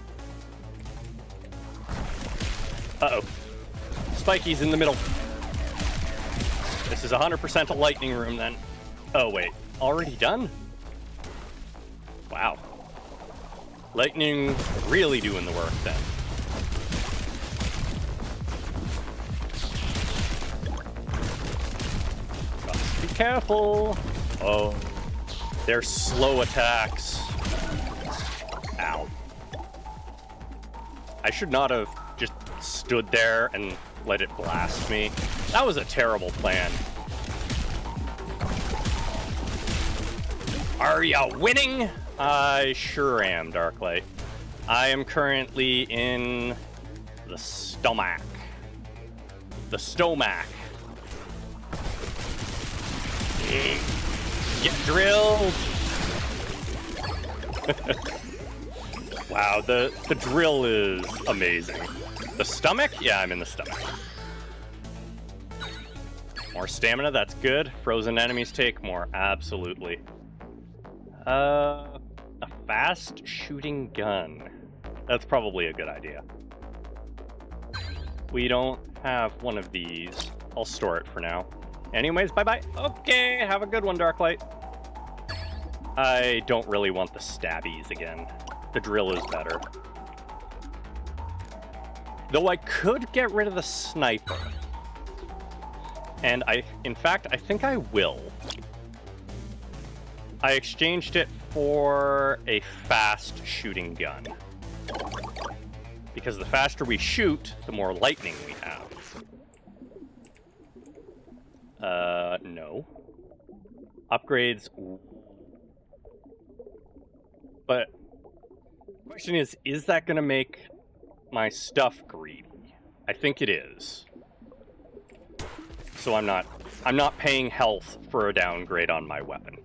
Uh-oh. Spikey's in the middle. This is 100% a lightning room then. Oh, wait. Already done? Wow. Lightning really doing the work then. Be careful. Oh. They're slow attacks. Ow. I should not have just stood there and let it blast me. That was a terrible plan. Are ya winning? I sure am, Darklight. I am currently in the stomach. The stomach. Get drilled! Wow, the drill is amazing. The stomach? Yeah, I'm in the stomach. More stamina, that's good. Frozen enemies take more, absolutely. A fast shooting gun. That's probably a good idea. We don't have one of these. I'll store it for now. Anyways, bye-bye. Okay, have a good one, Darklight. I don't really want the stabbies again. The drill is better. Though I could get rid of the sniper. And in fact, I think I will. I exchanged it for a fast shooting gun. Because the faster we shoot, the more lightning we have. No. Upgrades. But the question is that going to make my stuff greedy? I think it is. So I'm not paying health for a downgrade on my weapon.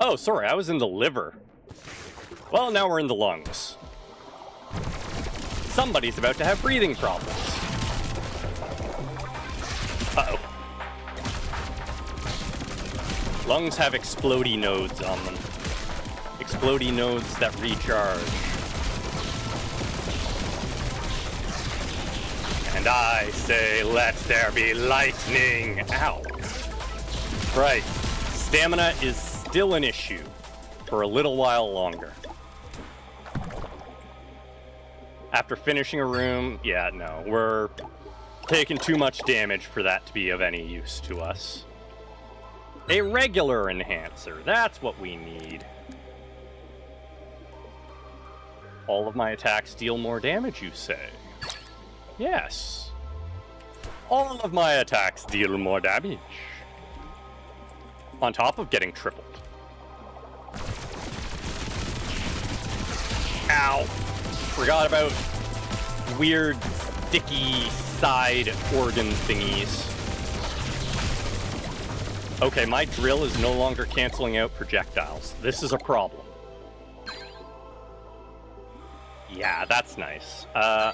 Oh, sorry, I was in the liver. Well, now we're in the lungs. Somebody's about to have breathing problems. Uh-oh. Lungs have explodey nodes on them. Explodey nodes that recharge. And I say, let there be lightning! Ow. Right. Stamina is still an issue for a little while longer. After finishing a room, yeah, no, we're taking too much damage for that to be of any use to us. A regular enhancer, that's what we need. All of my attacks deal more damage, you say? Yes. All of my attacks deal more damage. On top of getting tripled. Ow. Forgot about weird, sticky side organ thingies. Okay, my drill is no longer canceling out projectiles. This is a problem. Yeah, that's nice.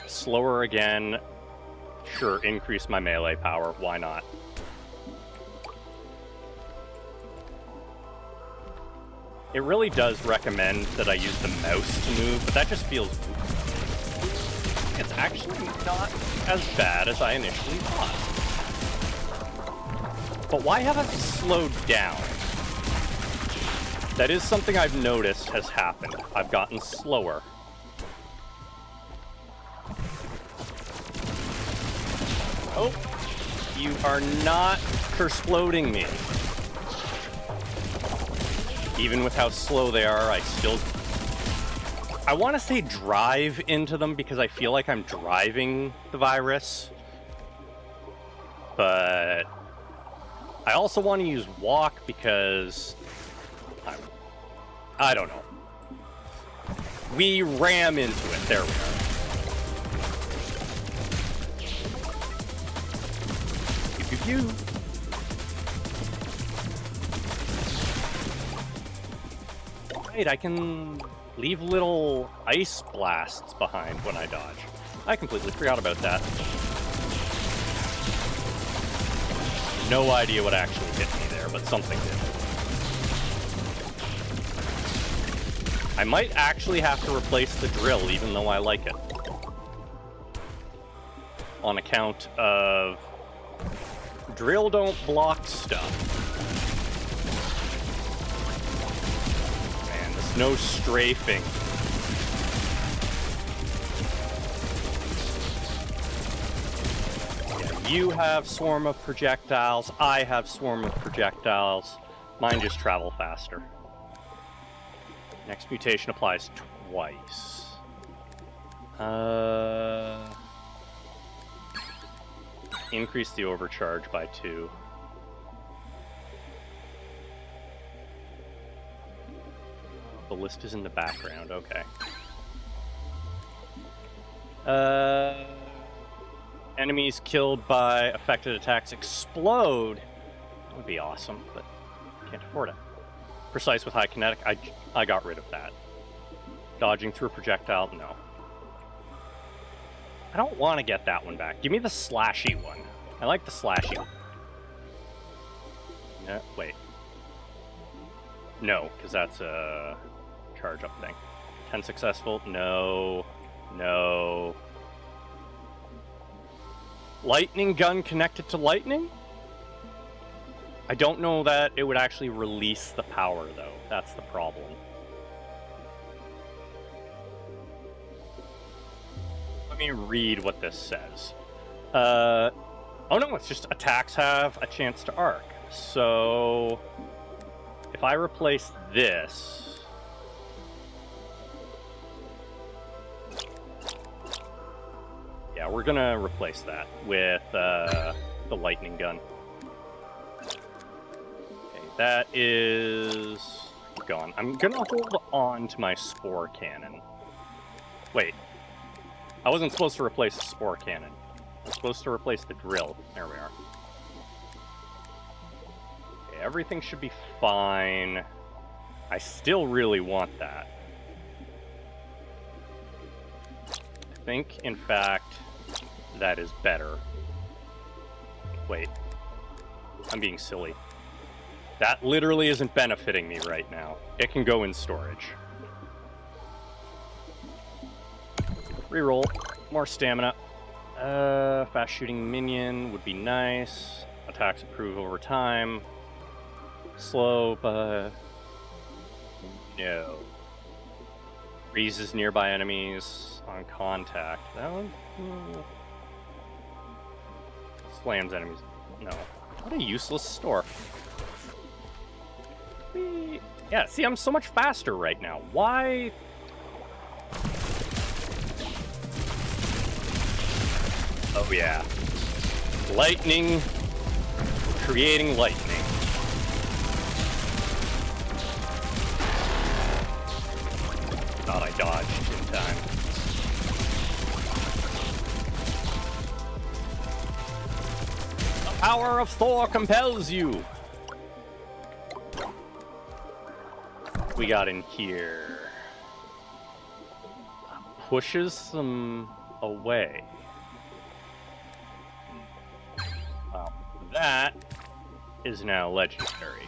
Slower again. Sure, increase my melee power. Why not? It really does recommend that I use the mouse to move, but that just feels... It's actually not as bad as I initially thought. But why have I slowed down? That is something I've noticed has happened. I've gotten slower. Oh, you are not kersploding me. Even with how slow they are, I still... I want to say drive into them because I feel like I'm driving the virus. But I also want to use walk because... I don't know. We ram into it. There we are. Pew, pew, pew. Right, I can leave little ice blasts behind when I dodge. I completely forgot about that. No idea what actually hit me there, but something did. I might actually have to replace the drill, even though I like it. On account of... drill don't block stuff. Man, there's no strafing. Yeah, you have swarm of projectiles, I have swarm of projectiles. Mine just travel faster. Next mutation applies twice. Increase the overcharge by 2. The list is in the background, okay. Enemies killed by affected attacks explode. That would be awesome, but can't afford it. Precise with high kinetic, I got rid of that. Dodging through a projectile, no. I don't want to get that one back. Give me the slashy one. I like the slashy one. No, wait. No, because that's a charge up thing. 10 successful, no, no. Lightning gun connected to lightning? I don't know that it would actually release the power, though. That's the problem. Let me read what this says. Oh no, it's just attacks have a chance to arc. So, if I replace this... Yeah, we're gonna replace that with the lightning gun. That is gone. I'm gonna hold on to my spore cannon. Wait. I wasn't supposed to replace the spore cannon. I was supposed to replace the drill. There we are. Okay, everything should be fine. I still really want that. I think, in fact, that is better. Wait. I'm being silly. That literally isn't benefiting me right now. It can go in storage. Reroll. More stamina. Fast shooting minion would be nice. Attacks improve over time. Slow, but... No. Freezes nearby enemies on contact. That one? Slams enemies. No. What a useless store. Yeah, see, I'm so much faster right now. Why? Oh, yeah. Lightning. Creating lightning. Thought I dodged in time. Power of Thor compels you. We got in here. Pushes them away. Well, that is now legendary.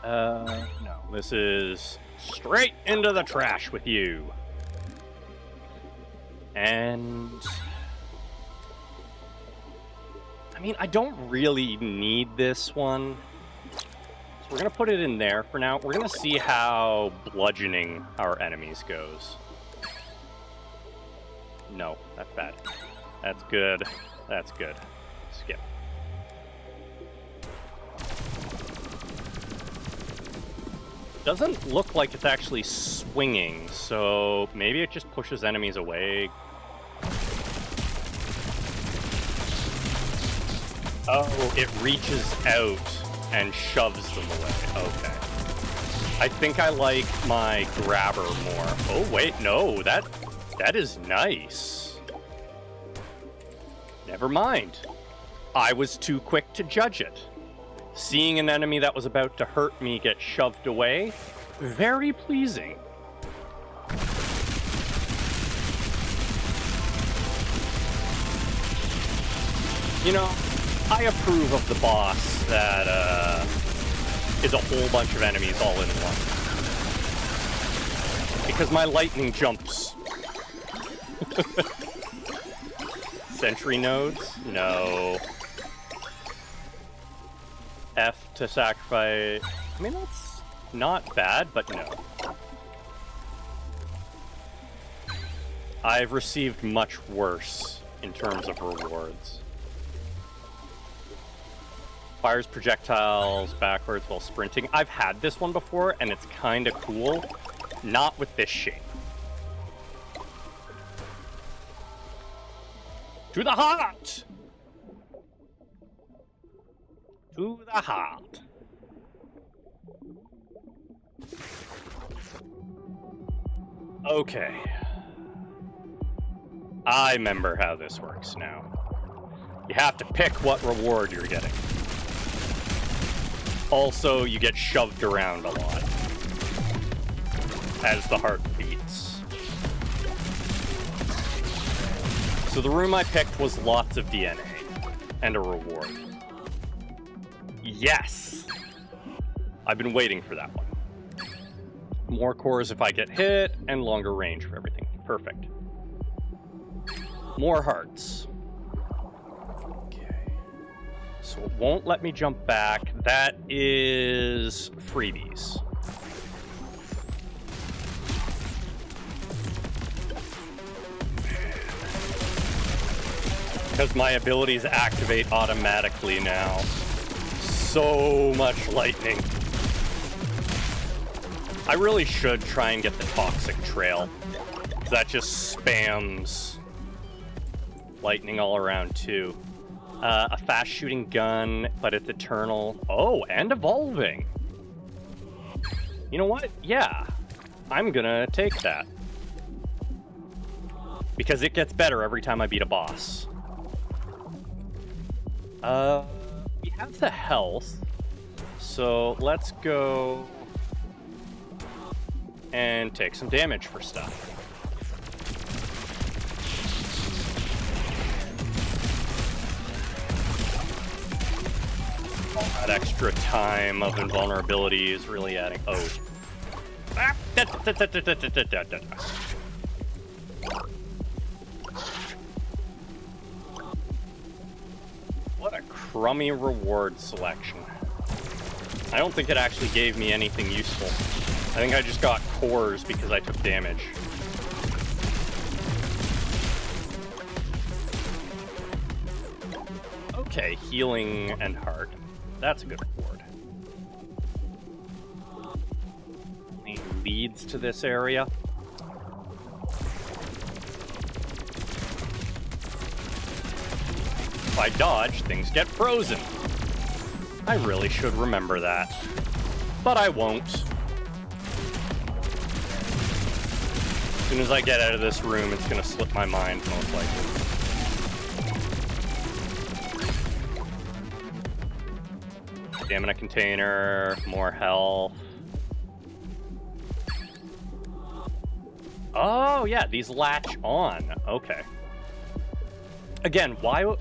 No, this is straight into the trash with you. And I mean, I don't really need this one. So we're gonna put it in there for now. We're gonna see how bludgeoning our enemies goes. No, that's bad. That's good. That's good. Skip. Doesn't look like it's actually swinging, so maybe it just pushes enemies away. Oh, it reaches out and shoves them away. Okay. I think I like my grabber more. Oh, wait, no, that is nice. Never mind. I was too quick to judge it. Seeing an enemy that was about to hurt me get shoved away, very pleasing. You know, I approve of the boss that is a whole bunch of enemies all in one. Because my lightning jumps. Sentry nodes? No. F to sacrifice. I mean, that's not bad, but no. I've received much worse in terms of rewards. Fires projectiles backwards while sprinting. I've had this one before, and it's kind of cool. Not with this shape. To the heart! To the heart. Okay. I remember how this works now. You have to pick what reward you're getting. Also, you get shoved around a lot as the heart beats. So the room I picked was lots of DNA and a reward. Yes! I've been waiting for that one. More cores if I get hit, and longer range for everything. Perfect. More hearts. Okay. So it won't let me jump back. That is freebies. Because my abilities activate automatically now. So much lightning. I really should try and get the toxic trail. That just spams lightning all around too. A fast shooting gun, but it's eternal. Oh, and evolving. You know what? Yeah, I'm gonna take that. Because it gets better every time I beat a boss. We have the health, so let's go and take some damage for stuff. All that extra time of invulnerability is really adding. Oh. What a crummy reward selection. I don't think it actually gave me anything useful. I think I just got cores because I took damage. Okay, healing and heart. That's a good reward. Any leads to this area? If I dodge, things get frozen. I really should remember that. But I won't. As soon as I get out of this room, it's gonna slip my mind, most likely. Stamina container, more health. Oh, yeah, these latch on. Okay. Again, why...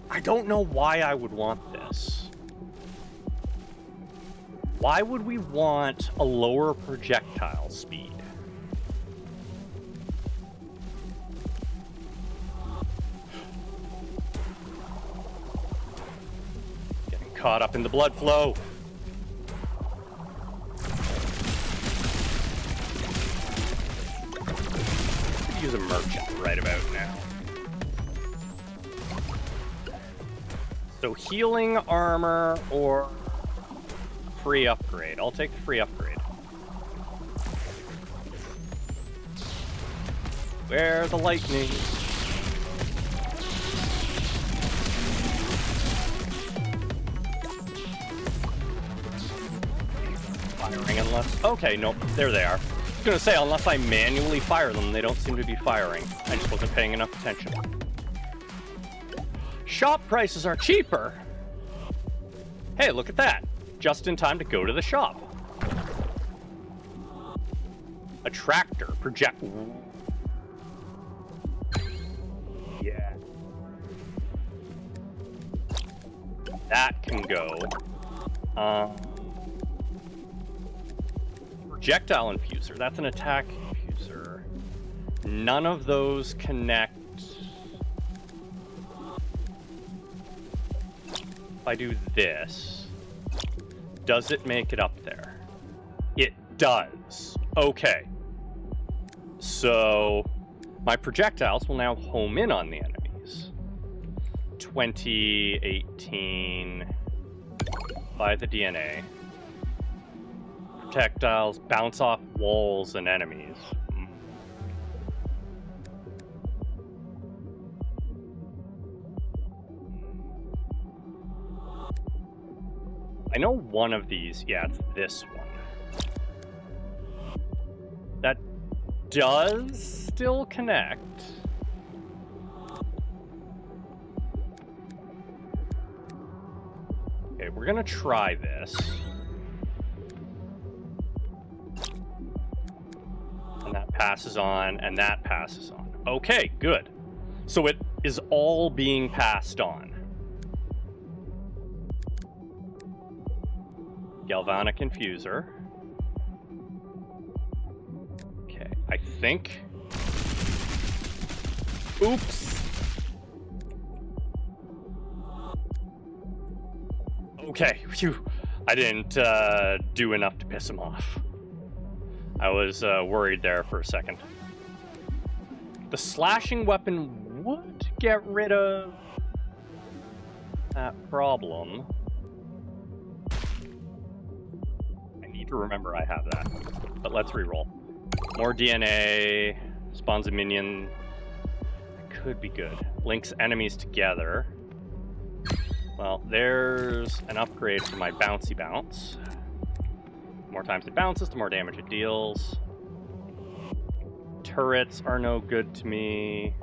I don't know why I would want this. Why would we want a lower projectile speed? Getting caught up in the blood flow. Use a merchant right about now. So healing armor or free upgrade. I'll take the free upgrade. Where the lightning? Firing unless... Okay, nope, there they are. I was gonna say, unless I manually fire them, they don't seem to be firing. I just wasn't paying enough attention. Shop prices are cheaper! Hey, look at that. Just in time to go to the shop. A tractor project... Yeah. That can go. Projectile infuser. That's an attack infuser. None of those connect. If I do this, does it make it up there? It does. Okay. So my projectiles will now home in on the enemies. 2018 by the DNA. Projectiles bounce off walls and enemies. I know one of these. Yeah, it's this one. That does still connect. Okay, we're gonna try this. And that passes on, and that passes on. Okay, good. So it is all being passed on. Galvanic infuser. Okay, I think... Oops! Okay, phew. I didn't do enough to piss him off. I was worried there for a second. The slashing weapon would get rid of that problem. I need to remember I have that. But let's reroll. More DNA, spawns a minion. That could be good. Links enemies together. Well, there's an upgrade for my bouncy bounce. The more times it bounces, the more damage it deals. Turrets are no good to me.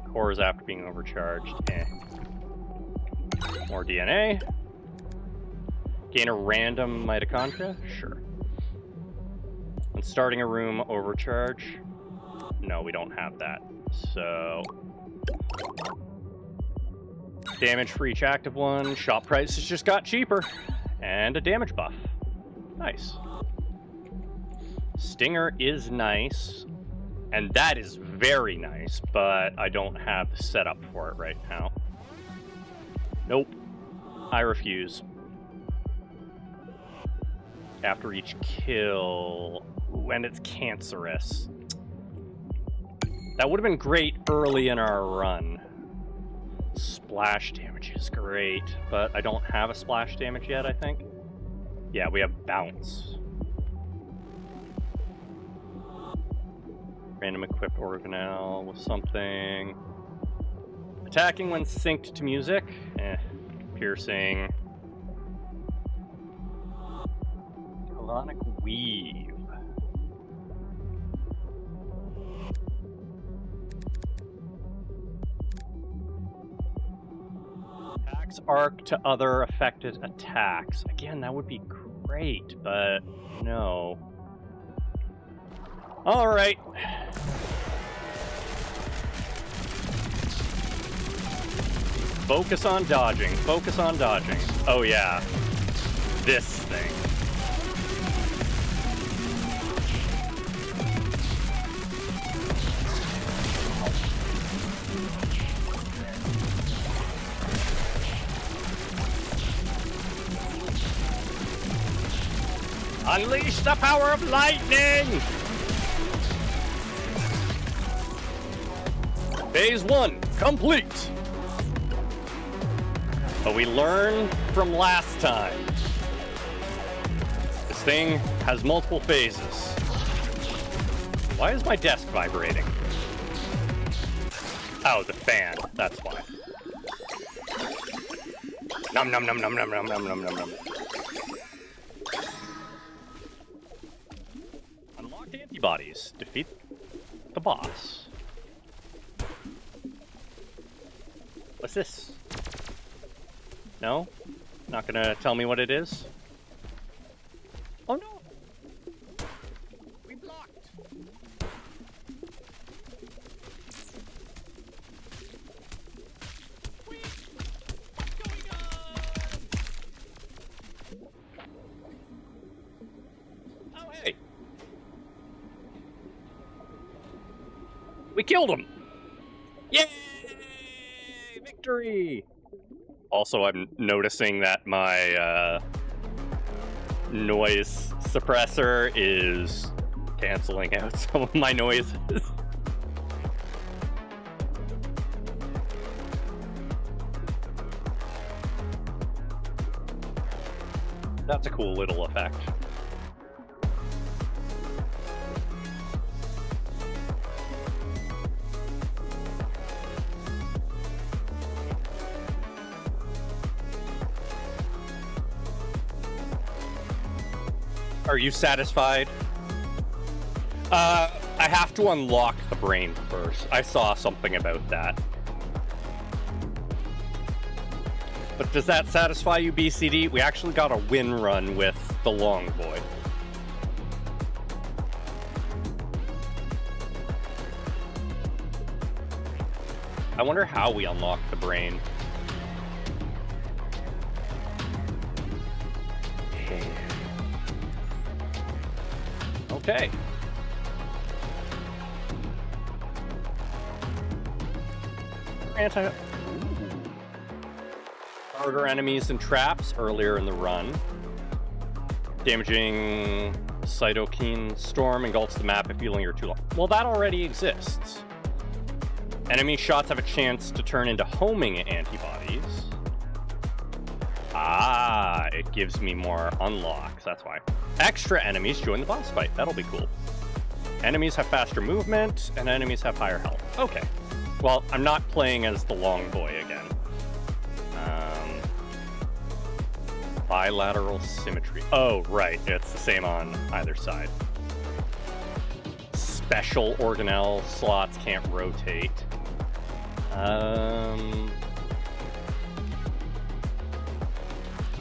Cores after being overcharged. More DNA. Gain a random mitochondria? Sure. And starting a room overcharge? No, we don't have that. So... damage for each active one. Shop prices just got cheaper. And a damage buff. Nice. Stinger is nice. And that is very nice, but I don't have the setup for it right now. Nope. I refuse. After each kill. Ooh, and it's cancerous. That would have been great early in our run. Splash damage is great, but I don't have a splash damage yet, I think. Yeah, we have bounce. Random equipped organelle with something. Attacking when synced to music. Piercing. Colonic weave. Gives arc to other affected attacks. Again, that would be great, but no. Alright. Focus on dodging. Focus on dodging. Oh yeah. This thing. Unleash the power of lightning! Phase 1 complete! But we learned from last time. This thing has multiple phases. Why is my desk vibrating? Oh, the fan. That's why. Nom nom nom nom nom nom nom nom nom nom. Unlocked antibodies. Defeat the boss. What's this? No? Not gonna tell me what it is? Oh no! We blocked! Wait! What's going on? Oh hey! We killed him! Yay! Victory! Also, I'm noticing that my noise suppressor is canceling out some of my noises. That's a cool little effect. Are you satisfied? I have to unlock the brain first. I saw something about that. But does that satisfy you, BCD? We actually got a win run with the long boy. I wonder how we unlock the brain. Okay. Harder enemies and traps earlier in the run. Damaging cytokine storm engulfs the map if you linger too long. Well, that already exists. Enemy shots have a chance to turn into homing antibodies. Ah, it gives me more unlocks, that's why. Extra enemies join the boss fight. That'll be cool. Enemies have faster movement, and enemies have higher health. Okay. Well, I'm not playing as the long boy again. Bilateral symmetry. Oh, right. It's the same on either side. Special organelle slots can't rotate. I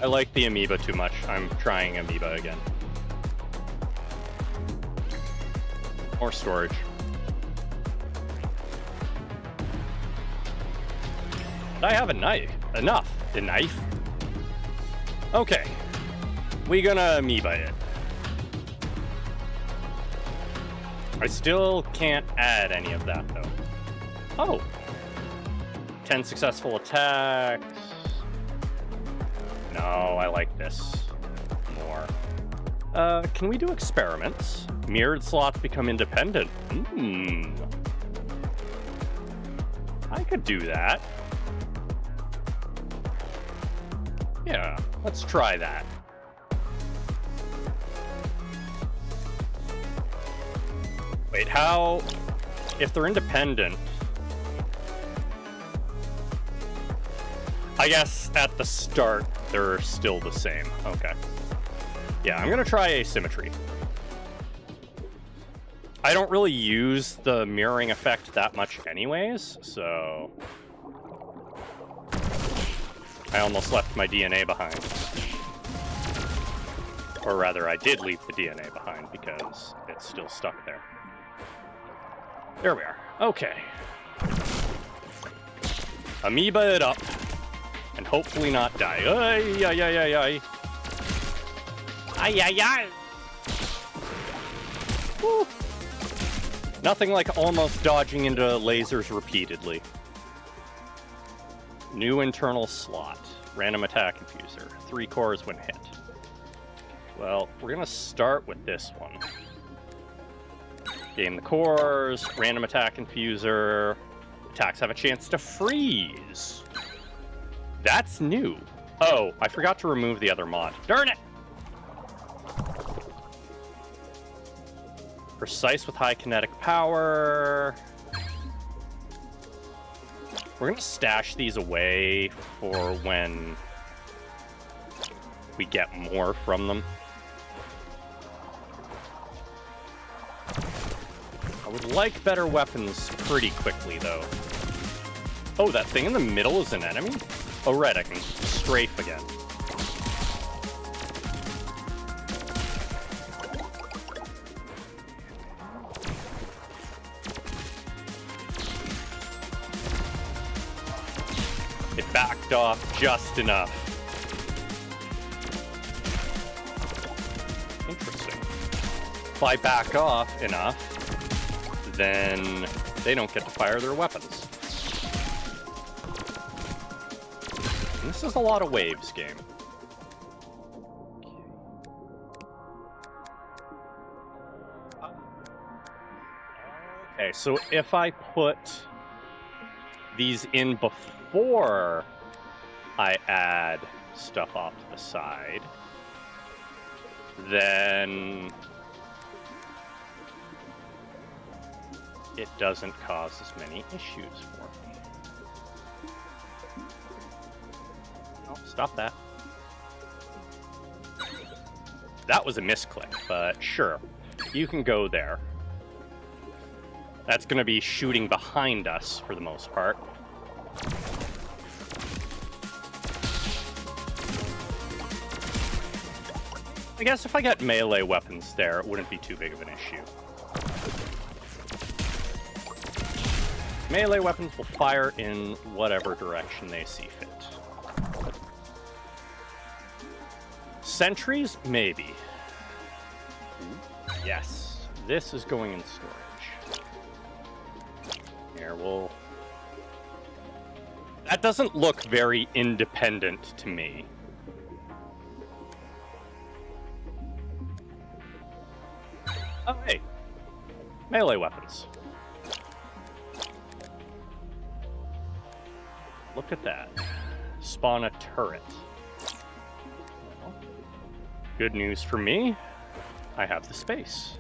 like the amoeba too much. I'm trying amoeba again. More storage. Did I have a knife? Enough. A knife? Okay. We gonna amoeba it. I still can't add any of that, though. Oh. 10 successful attacks. No, I like this more. Can we do experiments? Mirrored slots become independent. I could do that. Yeah, let's try that. Wait, how... If they're independent... I guess at the start, they're still the same. Okay. Yeah, I'm gonna try asymmetry. I don't really use the mirroring effect that much anyways, so... I almost left my DNA behind. Or rather, I did leave the DNA behind because it's still stuck there. There we are. Okay. Amoeba it up. And hopefully not die. Ay, ay, ay, ay, ay. Ay, ay, ay. Woo. Nothing like almost dodging into lasers repeatedly. New internal slot. Random attack infuser. 3 cores when hit. Well, we're gonna start with this one. Gain the cores, random attack infuser. Attacks have a chance to freeze. That's new. Oh, I forgot to remove the other mod. Darn it! Precise with high kinetic power. We're gonna stash these away for when we get more from them. I would like better weapons pretty quickly, though. Oh, that thing in the middle is an enemy? Oh, right, I can strafe again. It backed off just enough. Interesting. If I back off enough, then they don't get to fire their weapons. And this is a lot of waves game. Okay, so if I put these in before I add stuff off to the side, then it doesn't cause as many issues for me. Oh, stop that. That was a misclick, but sure. You can go there. That's going to be shooting behind us for the most part. I guess if I get melee weapons there, it wouldn't be too big of an issue. Melee weapons will fire in whatever direction they see fit. Sentries? Maybe. Yes. This is going in storage. Here, we'll... That doesn't look very independent to me. Oh, hey. Melee weapons. Look at that. Spawn a turret. Well, good news for me. I have the space.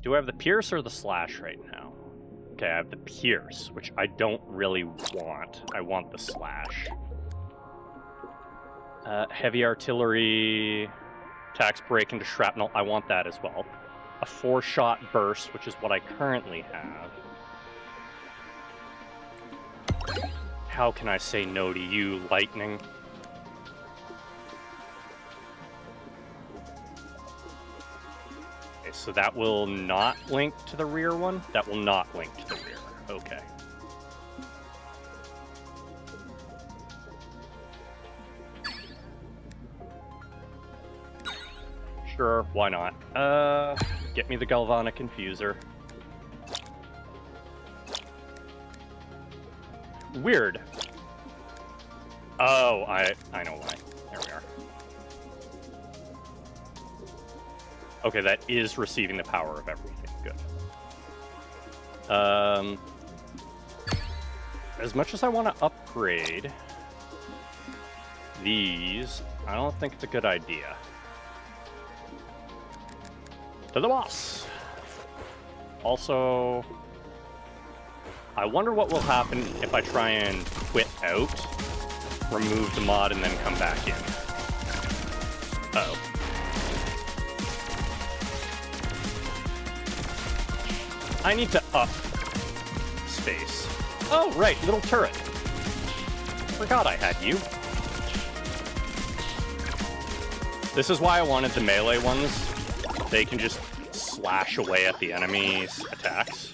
Do I have the pierce or the slash right now? Okay, I have the pierce, which I don't really want. I want the slash. Heavy artillery, attacks break into shrapnel. I want that as well. A 4-shot burst, which is what I currently have. How can I say no to you, lightning? Okay, so that will not link to the rear one? That will not link to the rear. Okay. Sure, why not? Get me the galvanic infuser. Weird. Oh, I know why. There we are. Okay, that is receiving the power of everything. Good. As much as I want to upgrade these, I don't think it's a good idea. To the boss. Also, I wonder what will happen if I try and quit out, remove the mod, and then come back in. Uh-oh. I need to up space. Oh, right, little turret. Forgot I had you. This is why I wanted the melee ones. They can just slash away at the enemy's attacks.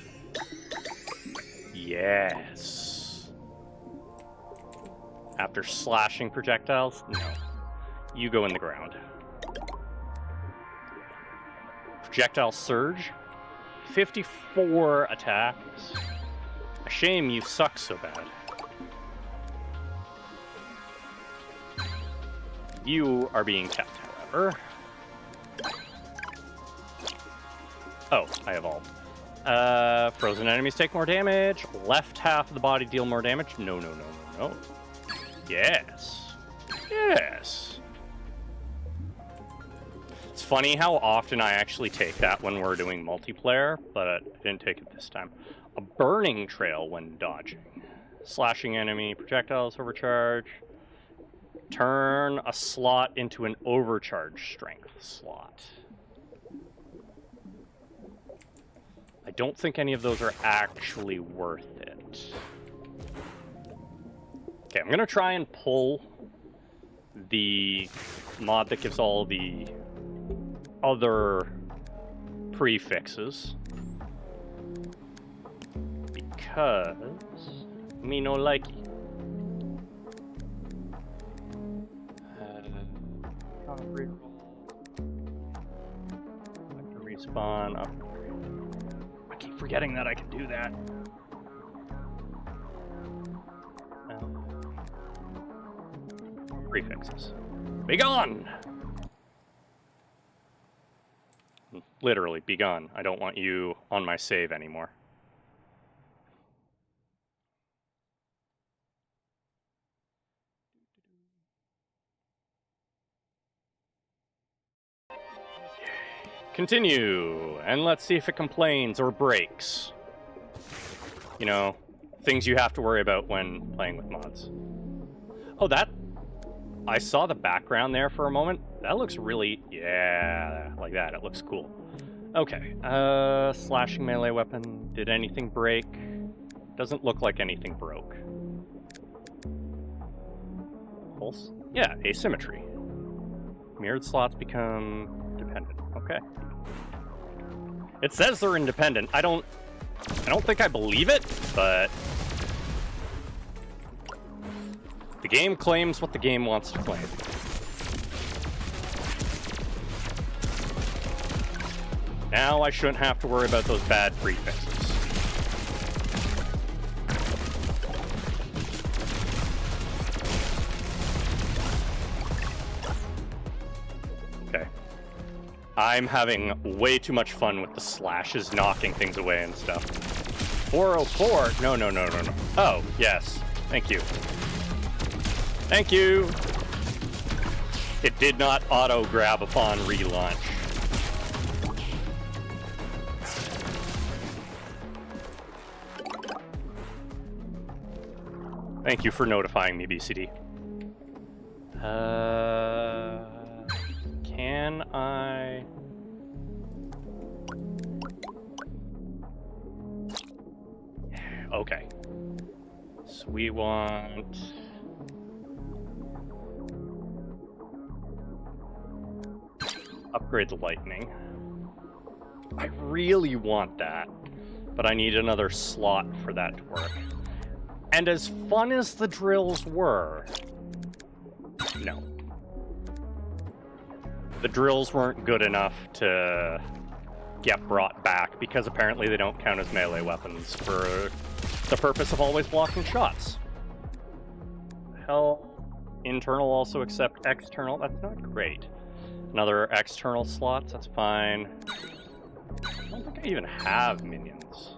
Yes. After slashing projectiles? No. You go in the ground. Projectile surge. 54 attacks. A shame you suck so bad. You are being kept, however. Oh, I evolved. Frozen enemies take more damage. Left half of the body deal more damage. No, no, no, no, no. Yes. Yes. It's funny how often I actually take that when we're doing multiplayer, but I didn't take it this time. A burning trail when dodging. Slashing enemy projectiles overcharge. Turn a slot into an overcharge strength slot. I don't think any of those are actually worth it. Okay, I'm gonna try and pull the mod that gives all the other prefixes. Because me no likey. I can respawn up. I keep forgetting that I can do that. Prefixes. Be gone! Literally, be gone. I don't want you on my save anymore. Continue, and let's see if it complains or breaks. You know, things you have to worry about when playing with mods. Oh, that... I saw the background there for a moment. That looks really... yeah, like that. It looks cool. Okay, slashing melee weapon. Did anything break? Doesn't look like anything broke. Pulse? Yeah, asymmetry. Mirrored slots become dependent. Okay. It says they're independent. I don't think I believe it, but the game claims what the game wants to claim. Now I shouldn't have to worry about those bad prefixes. Okay. I'm having way too much fun with the slashes knocking things away and stuff. 404? No, no, no, no, no. Oh, yes. Thank you. Thank you! It did not auto-grab upon relaunch. Thank you for notifying me, BCD. Can I... Okay. So we want... upgrade the lightning. I really want that, but I need another slot for that to work. And as fun as the drills were, no. The drills weren't good enough to get brought back because apparently they don't count as melee weapons for the purpose of always blocking shots. Hell, internal also accept external. That's not great. Another external slots, that's fine. I don't think I even have minions.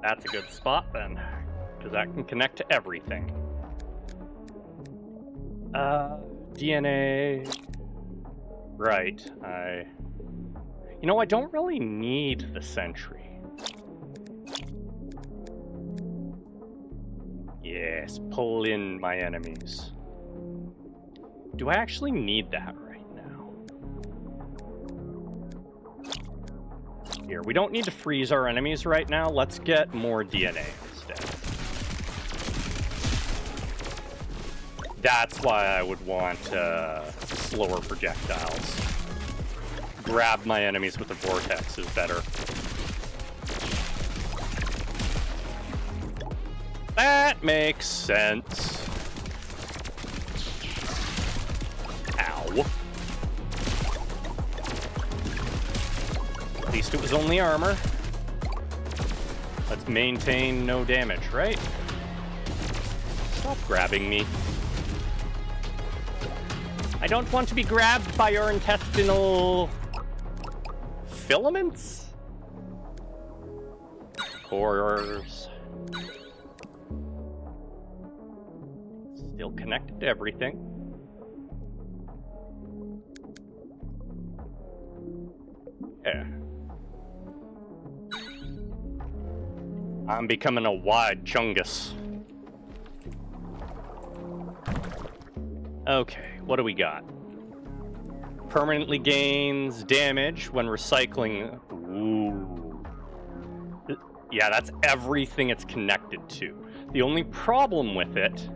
That's a good spot then, because that can connect to everything. DNA. Right, you know, I don't really need the sentry. Yes, pull in my enemies. Do I actually need that right now? Here, we don't need to freeze our enemies right now. Let's get more DNA instead. That's why I would want slower projectiles. Grab my enemies with the vortex is better. That makes sense. Ow. At least it was only armor. Let's maintain no damage, right? Stop grabbing me. I don't want to be grabbed by your intestinal filaments? Cores. Still connected to everything. Yeah. I'm becoming a wide chungus. Okay, what do we got? Permanently gains damage when recycling. Ooh. Yeah, that's everything it's connected to. The only problem with it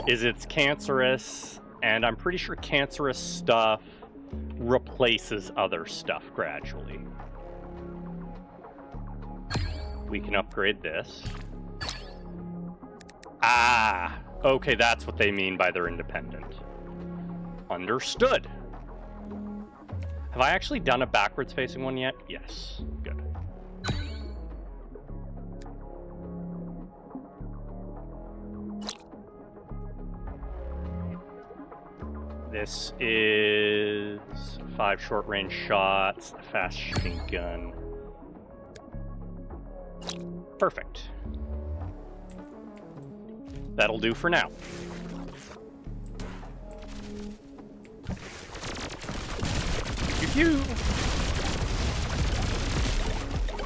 is it's cancerous, and I'm pretty sure cancerous stuff replaces other stuff gradually. We can upgrade this. Ah, okay, that's what they mean by they're independent. Understood. Have I actually done a backwards facing one yet? Yes, good. This is 5 short-range shots, a fast shooting gun. Perfect. That'll do for now. Pew-pew!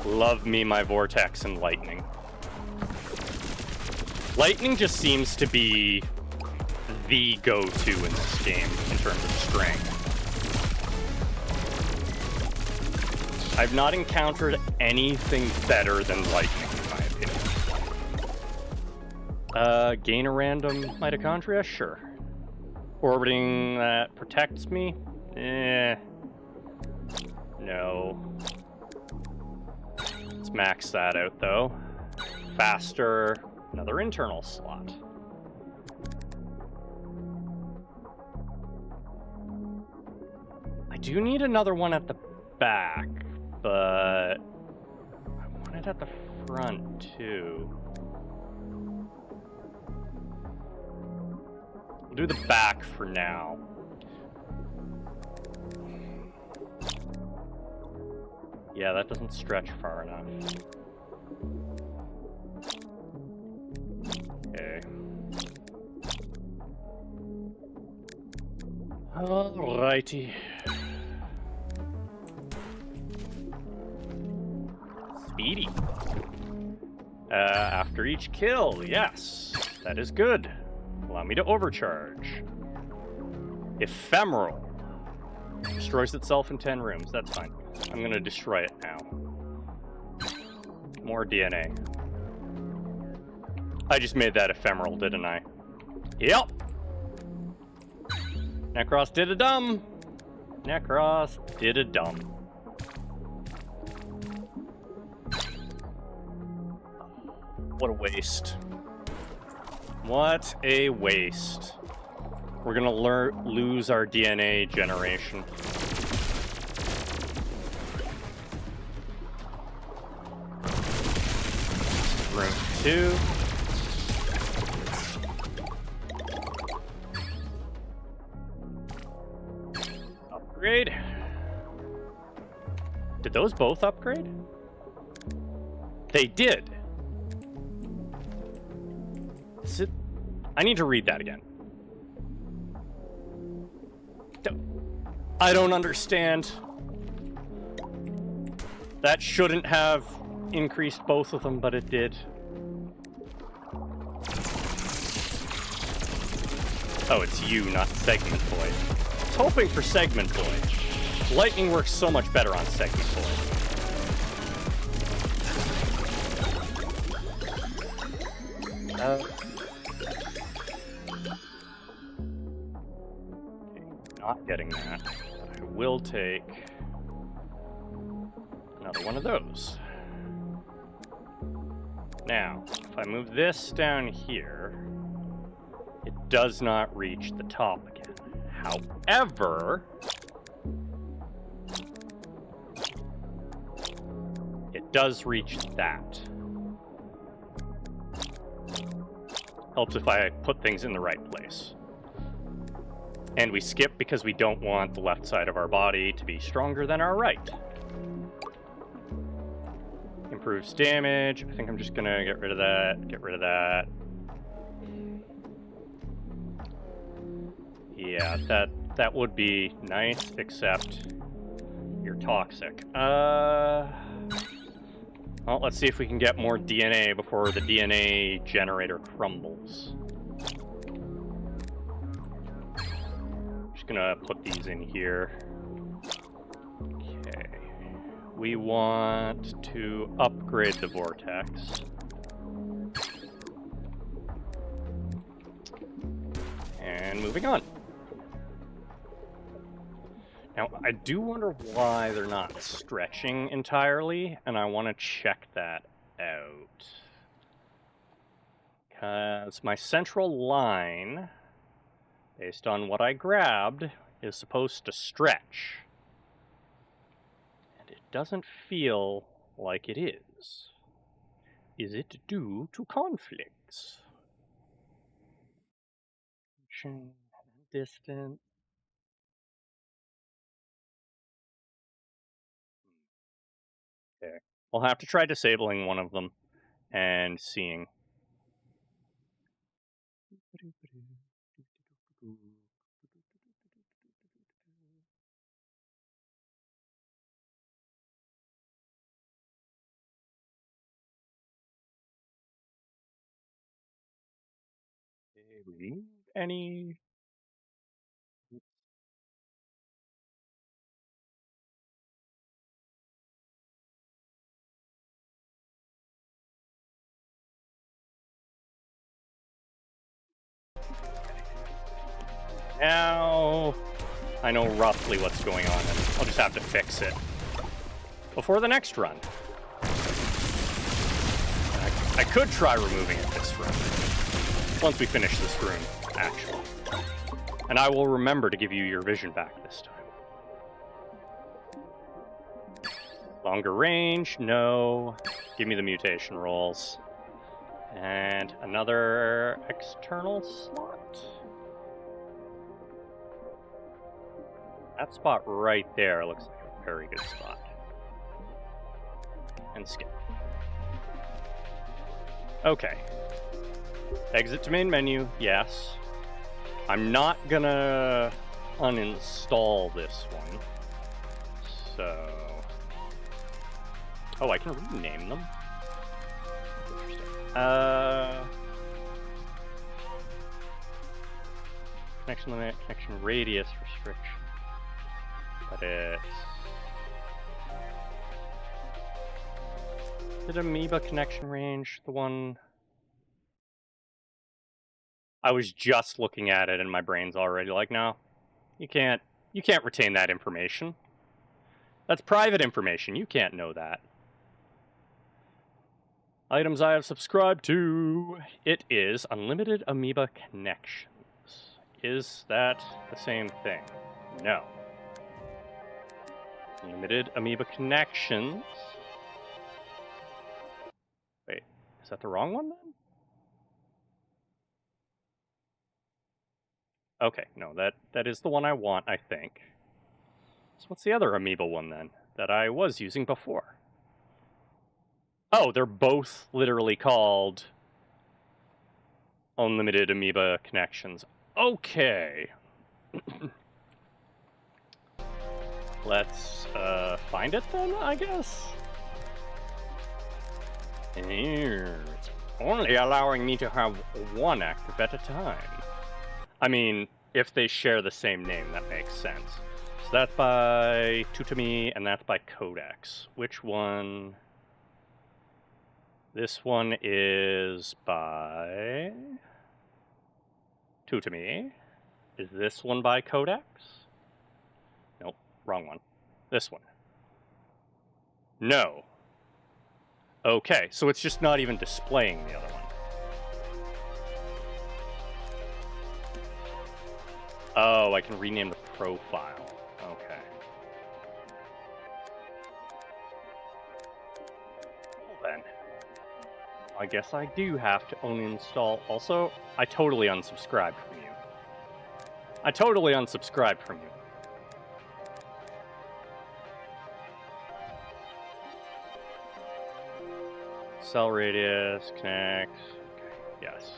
Love me my vortex and lightning. Lightning just seems to be the go-to in this game in terms of strength. I've not encountered anything better than lightning, in my opinion. Gain a random mitochondria? Sure. Orbiting that protects me? No. Let's max that out, though. Faster. Another internal slot. I do need another one at the back, but I want it at the front too. I'll do the back for now. Yeah, that doesn't stretch far enough. Okay. Alrighty. Speedy. After each kill, yes. That is good. Allow me to overcharge. Ephemeral. Destroys itself in 10 rooms. That's fine. I'm gonna destroy it now. More DNA. I just made that ephemeral, didn't I? Yep. Necros did a dumb. Necros did a dumb. What a waste. What a waste. We're gonna lose our DNA generation. Room 2. Upgrade. Did those both upgrade? They did. I need to read that again. I don't understand. That shouldn't have increased both of them, but it did. Oh, it's you, not Segment Boy. I was hoping for Segment Boy. Lightning works so much better on Segment Boy. Not getting that. I will take another one of those. Now, if I move this down here, it does not reach the top again. However, it does reach that. Helps if I put things in the right place. And we skip because we don't want the left side of our body to be stronger than our right. Improves damage. I think I'm just gonna get rid of that, get rid of that. Yeah, that would be nice, except you're toxic. Well, let's see if we can get more DNA before the DNA generator crumbles. Just gonna put these in here. Okay. We want to upgrade the vortex. And moving on. Now, I do wonder why they're not stretching entirely, and I want to check that out. Because my central line, based on what I grabbed, is supposed to stretch. And it doesn't feel like it is. Is it due to conflicts? Distant. Okay. We'll have to try disabling one of them and seeing. Remove any. Now I know roughly what's going on, and I'll just have to fix it before the next run. I could try removing it this run, once we finish this room, actually. And I will remember to give you your vision back this time. Longer range, no. Give me the mutation rolls. And another external slot. That spot right there looks like a very good spot. And skip. Okay. Exit to main menu, yes. I'm not gonna uninstall this one. So... Oh, I can rename them? Interesting. Connection limit, connection radius restriction. But it's... Is it amoeba connection range, the one... I was just looking at it and my brain's already like, no, you can't retain that information. That's private information, you can't know that. Items I have subscribed to. It is unlimited amoeba connections. Is that the same thing? No. Limited amoeba connections. Wait, is that the wrong one then? Okay, no, that is the one I want, I think. So what's the other amoeba one then that I was using before? Oh, they're both literally called unlimited amoeba connections. Okay. Let's find it then, I guess. Here, it's only allowing me to have one active at a time. I mean, if they share the same name, that makes sense. So that's by Tutami, and that's by Codex. Which one? This one is by Tutami. Is this one by Codex? Nope, wrong one. This one. No. Okay, so it's just not even displaying the other one. Oh, I can rename the profile. Okay. Well then. I guess I do have to uninstall. Also, I totally unsubscribed from you. I totally unsubscribed from you. Cell radius, connect. Okay, yes.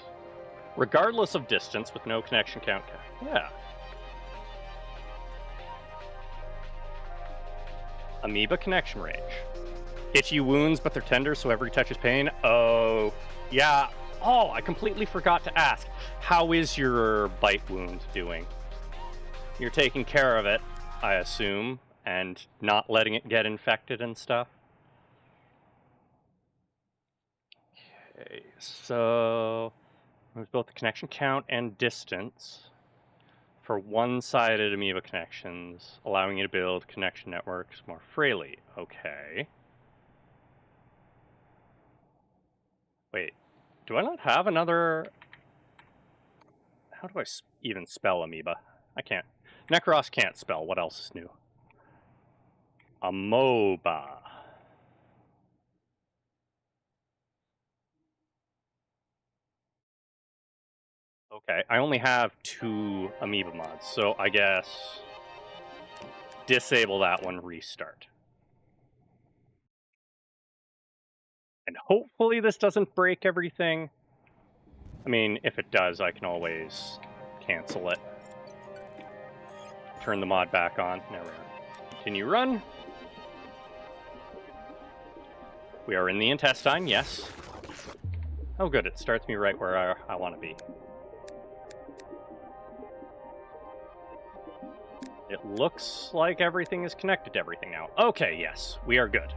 Regardless of distance with no connection count. Yeah. Amoeba connection range. Itchy wounds, but they're tender, so every touch is pain. Oh, yeah. Oh, I completely forgot to ask. How is your bite wound doing? You're taking care of it, I assume, and not letting it get infected and stuff. Okay, so there's both the connection count and distance for one-sided amoeba connections, allowing you to build connection networks more freely. Okay. Wait, do I not have another... How do I even spell amoeba? I can't. Necros can't spell. What else is new? Amoeba. Okay, I only have 2 amoeba mods, so I guess disable that one, restart. And hopefully this doesn't break everything. I mean, if it does, I can always cancel it. Turn the mod back on. There we are. Continue run. We are in the intestine, yes. Oh good, it starts me right where I want to be. It looks like everything is connected to everything now. Okay, yes, we are good.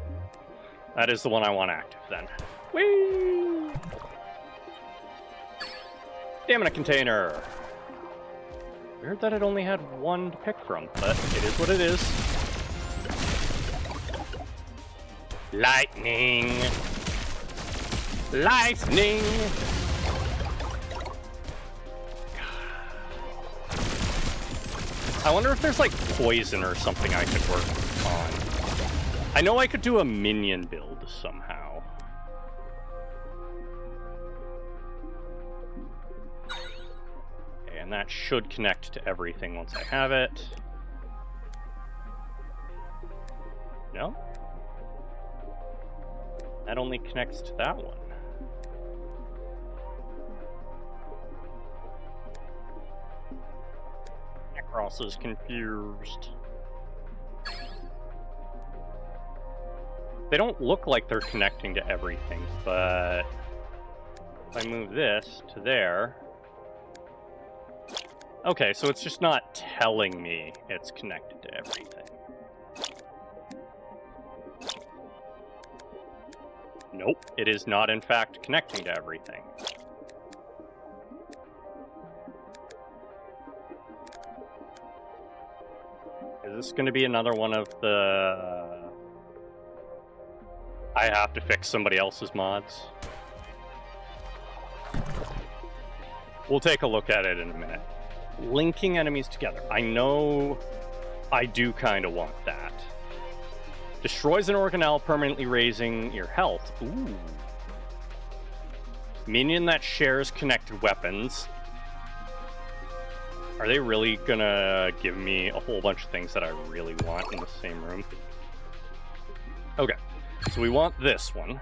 That is the one I want active then. Whee! Stamina container. Weird that it only had 1 to pick from, but it is what it is. Lightning! Lightning! I wonder if there's like poison or something I could work on. I know I could do a minion build somehow. Okay, and that should connect to everything once I have it. No? That only connects to that one. Necros is confused. They don't look like they're connecting to everything, but if I move this to there... Okay, so it's just not telling me it's connected to everything. Nope, it is not in fact connecting to everything. Is this going to be another one of the... I have to fix somebody else's mods? We'll take a look at it in a minute. Linking enemies together. I know I do kind of want that. Destroys an organelle, permanently raising your health. Ooh. Minion that shares connected weapons. Are they really gonna give me a whole bunch of things that I really want in the same room? Okay, so we want this one.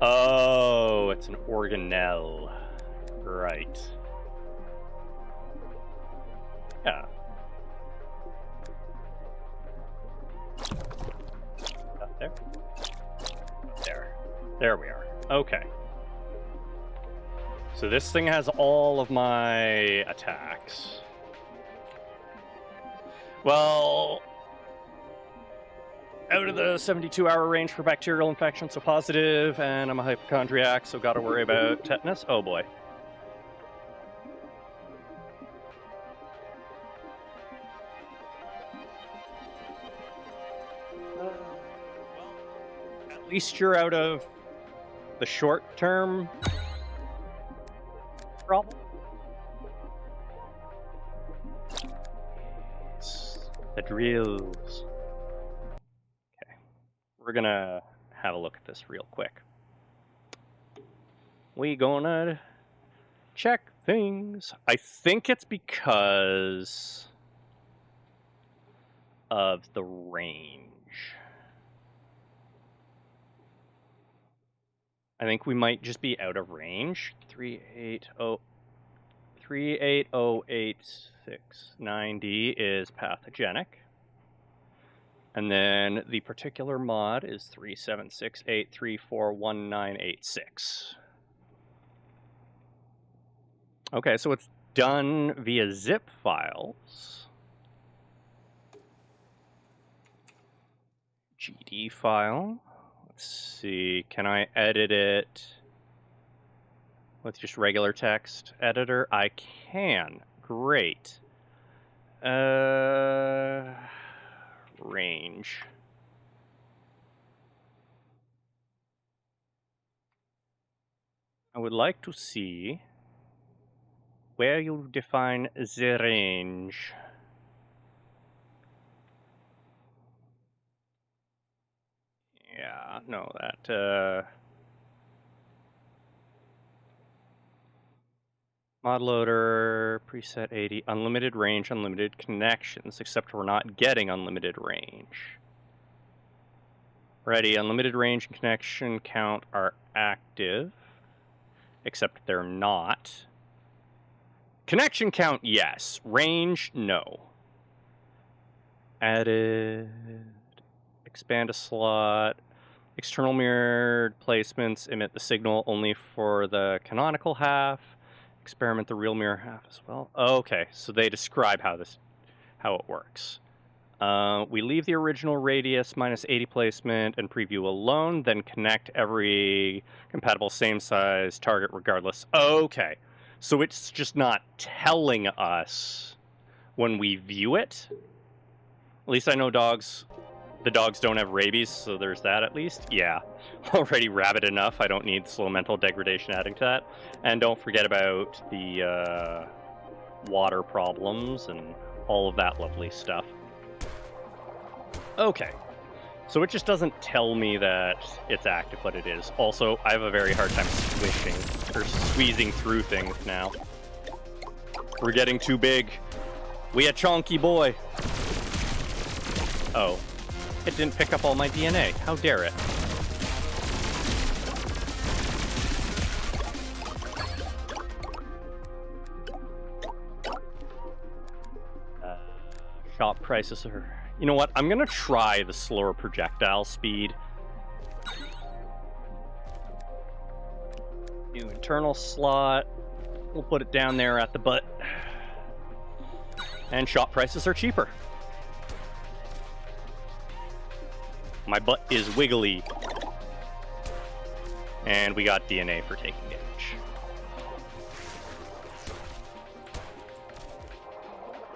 Oh, it's an organelle. Right. Yeah. Up there. There. There we are. Okay. So this thing has all of my attacks. Well, out of the 72-hour range for bacterial infection, so positive, and I'm a hypochondriac, so gotta worry about tetanus. Oh boy. At least you're out of the short-term problem. The drills. Okay, we're gonna have a look at this real quick. We gonna check things. I think it's because of the range. I think we might just be out of range. 3808690 is pathogenic. And then the particular mod is 376834196. Okay, so it's done via zip files. GD file. Let's see, can I edit it with just regular text editor? I can. Great. Range. I would like to see where you define the range. Yeah, no, that, mod loader, preset 80, unlimited range, unlimited connections, except we're not getting unlimited range. Ready, unlimited range and connection count are active, except they're not. Connection count, yes. Range, no. Added, expand a slot. External mirrored placements emit the signal only for the canonical half. Experiment the real mirror half as well. Okay, so they describe how it works. We leave the original radius minus 80 placement and preview alone, then connect every compatible same size target regardless. Okay, so it's just not telling us when we view it. At least I know the dogs don't have rabies, so there's that at least. Yeah, already rabid enough. I don't need slow mental degradation adding to that. And don't forget about the water problems and all of that lovely stuff. Okay, so it just doesn't tell me that it's active, but it is. Also, I have a very hard time squeezing through things now. We're getting too big. We a chonky boy. Oh. It didn't pick up all my DNA. How dare it? Shop prices are... You know what? I'm gonna try the slower projectile speed. New internal slot. We'll put it down there at the butt. And shop prices are cheaper. My butt is wiggly. And we got DNA for taking damage.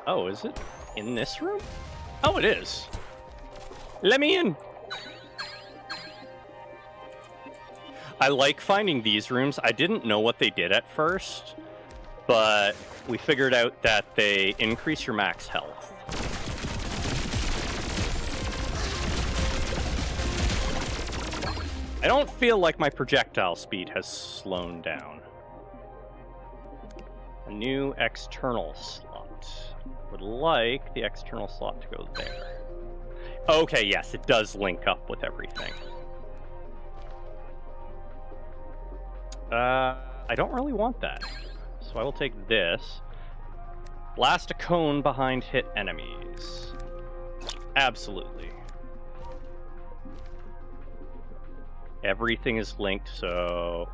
Oh, is it in this room? Oh, it is. Let me in. I like finding these rooms. I didn't know what they did at first, but we figured out that they increase your max health. I don't feel like my projectile speed has slowed down. A new external slot. Would like the external slot to go there. Okay, yes, it does link up with everything. I don't really want that. So I will take this. Blast a cone behind hit enemies. Absolutely. Everything is linked, so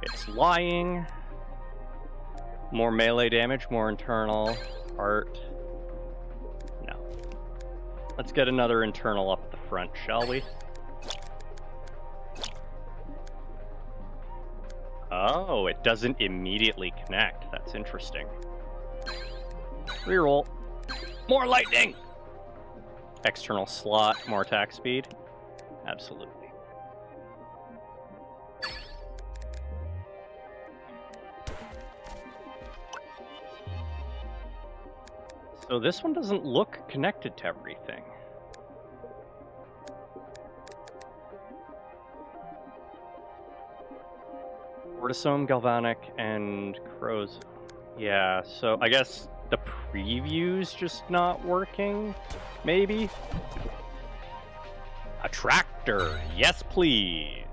it's lying. More melee damage, more internal. Art. No. Let's get another internal up the front, shall we? Oh, it doesn't immediately connect. That's interesting. Reroll. More lightning! External slot, more attack speed. Absolutely. So this one doesn't look connected to everything. Vortisome, Galvanic, and Crows. Yeah, so I guess the preview's just not working, maybe? A tractor, yes please.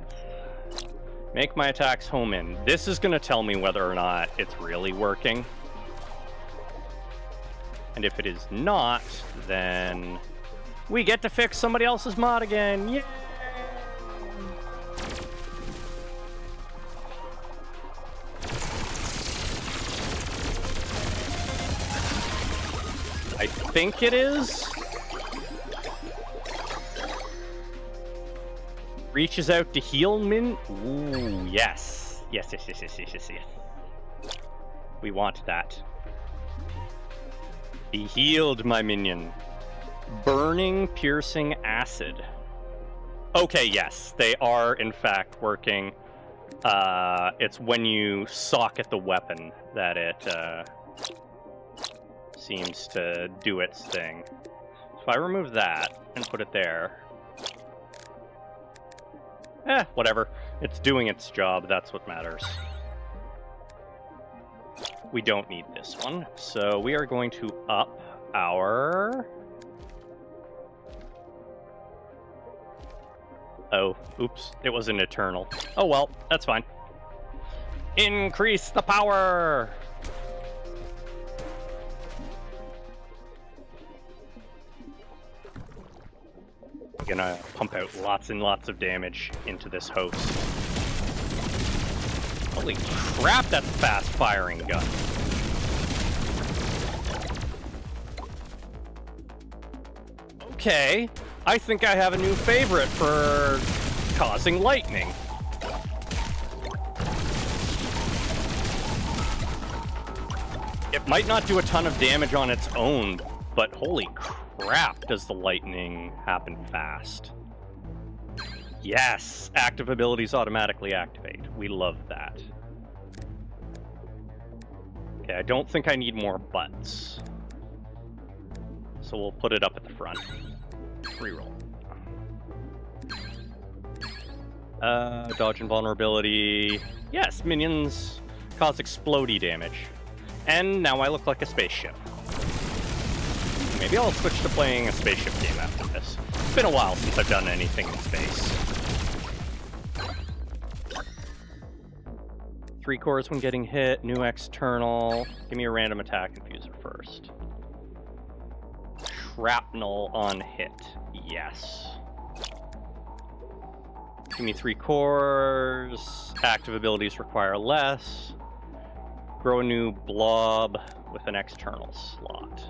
Make my attacks home in. This is gonna tell me whether or not it's really working. And if it is not, then we get to fix somebody else's mod again. Yay! I think it is. Reaches out to heal Min. Ooh, yes. Yes. We want that. Be healed, my minion. Burning, piercing acid. Okay, yes, they are in fact working. It's when you socket the weapon that it seems to do its thing. So if I remove that and put it there, whatever. It's doing its job, that's what matters. We don't need this one, so we are going to up our... Oh, oops, it was an eternal. Oh well, that's fine. Increase the power! Gonna pump out lots and lots of damage into this host. Holy crap, that's a fast-firing gun. Okay, I think I have a new favorite for causing lightning. It might not do a ton of damage on its own, but holy crap, does the lightning happen fast. Yes, active abilities automatically activate. We love that. Okay, I don't think I need more butts. So we'll put it up at the front. Reroll. Dodge invulnerability. Yes, minions cause explodey damage. And now I look like a spaceship. Maybe I'll switch to playing a spaceship game after this. It's been a while since I've done anything in space. 3 cores when getting hit, new external. Give me a random attack infuser first. Shrapnel on hit. Yes. Give me 3 cores. Active abilities require less. Grow a new blob with an external slot.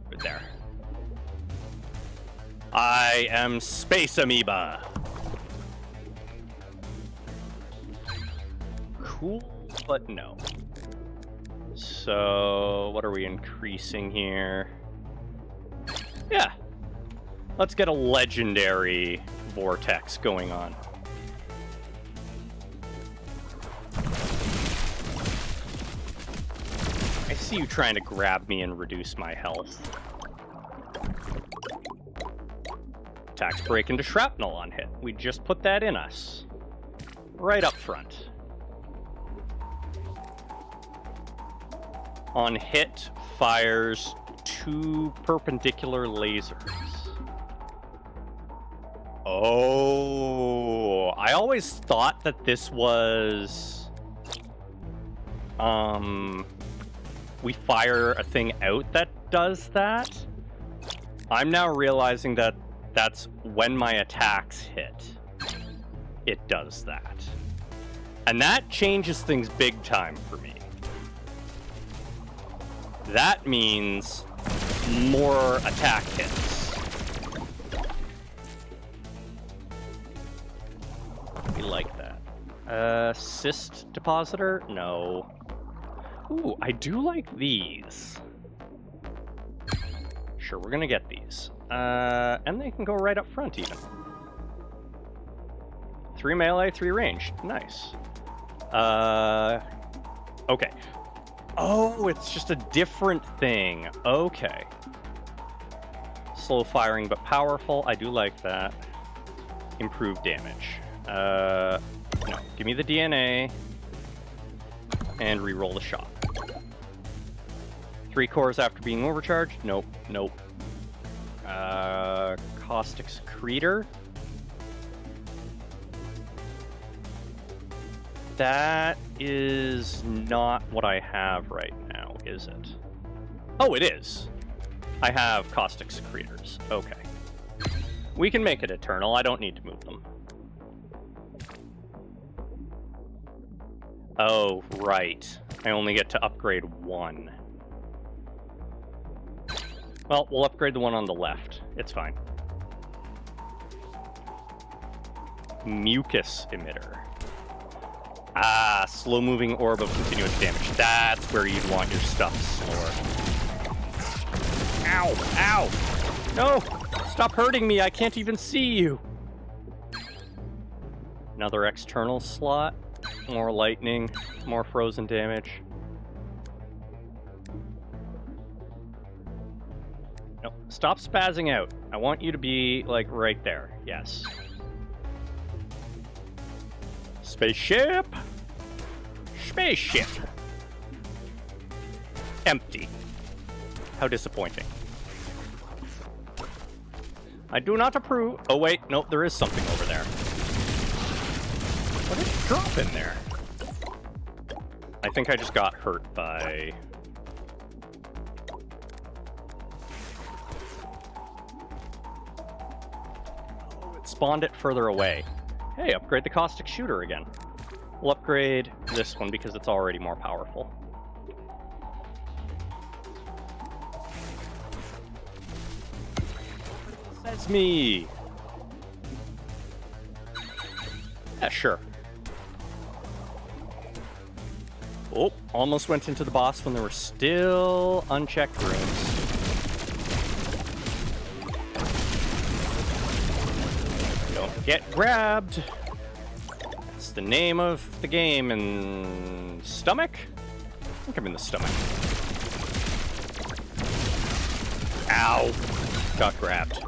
Right there. I am Space Amoeba. Cool, but no. So, what are we increasing here? Yeah. Let's get a legendary vortex going on. I see you trying to grab me and reduce my health. Attacks break into shrapnel on hit. We just put that in us. Right up front. On hit, fires 2 perpendicular lasers. Oh, I always thought that this was... we fire a thing out that does that. I'm now realizing that that's when my attacks hit. It does that. And that changes things big time for me. That means more attack hits. We like that. Cyst depositor? No. Ooh, I do like these. Sure, we're gonna get these. And they can go right up front even. 3 melee, 3 range. Nice. Okay. Oh, it's just a different thing. Okay. Slow firing but powerful. I do like that. Improved damage. No. Give me the DNA. And reroll the shot. 3 cores after being overcharged? Nope. Nope. Caustic Secretor. That is not what I have right now, is it? Oh, it is. I have Caustic Secretors. Okay. We can make it eternal. I don't need to move them. Oh, right. I only get to upgrade 1. Well, we'll upgrade the one on the left. It's fine. Mucus Emitter. Ah, slow-moving orb of continuous damage. That's where you'd want your stuff slower. Ow! Ow! No! Stop hurting me! I can't even see you! Another external slot. More lightning. More frozen damage. No, stop spazzing out. I want you to be, like, right there. Yes. Spaceship! Spaceship! Empty. How disappointing. I do not approve. Oh, wait. Nope, there is something over there. What did it drop in there? I think I just got hurt by... Oh, it spawned it further away. Hey, upgrade the Caustic Shooter again. We'll upgrade this one because it's already more powerful. That's me! Yeah, sure. Oh, almost went into the boss when there were still unchecked rooms. Don't get grabbed. That's the name of the game in stomach? I think I'm in the stomach. Ow! Got grabbed.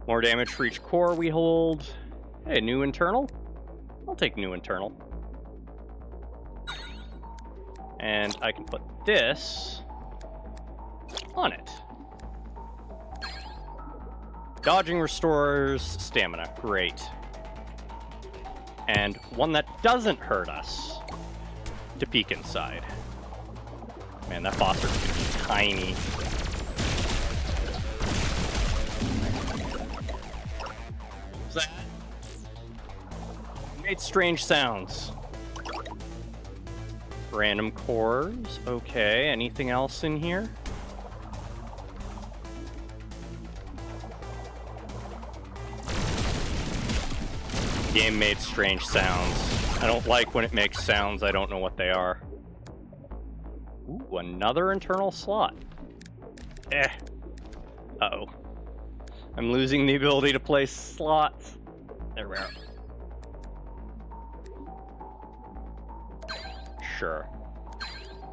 More damage for each core we hold. Hey, new internal? I'll take new internal. And I can put this on it. Dodging restores stamina. Great. And one that doesn't hurt us to peek inside. Man, that boss is gonna be tiny. What's that? It made strange sounds. Random cores. Okay, anything else in here? Game made strange sounds. I don't like when it makes sounds. I don't know what they are. Ooh, another internal slot. Uh-oh. I'm losing the ability to place slots. There we are. Sure.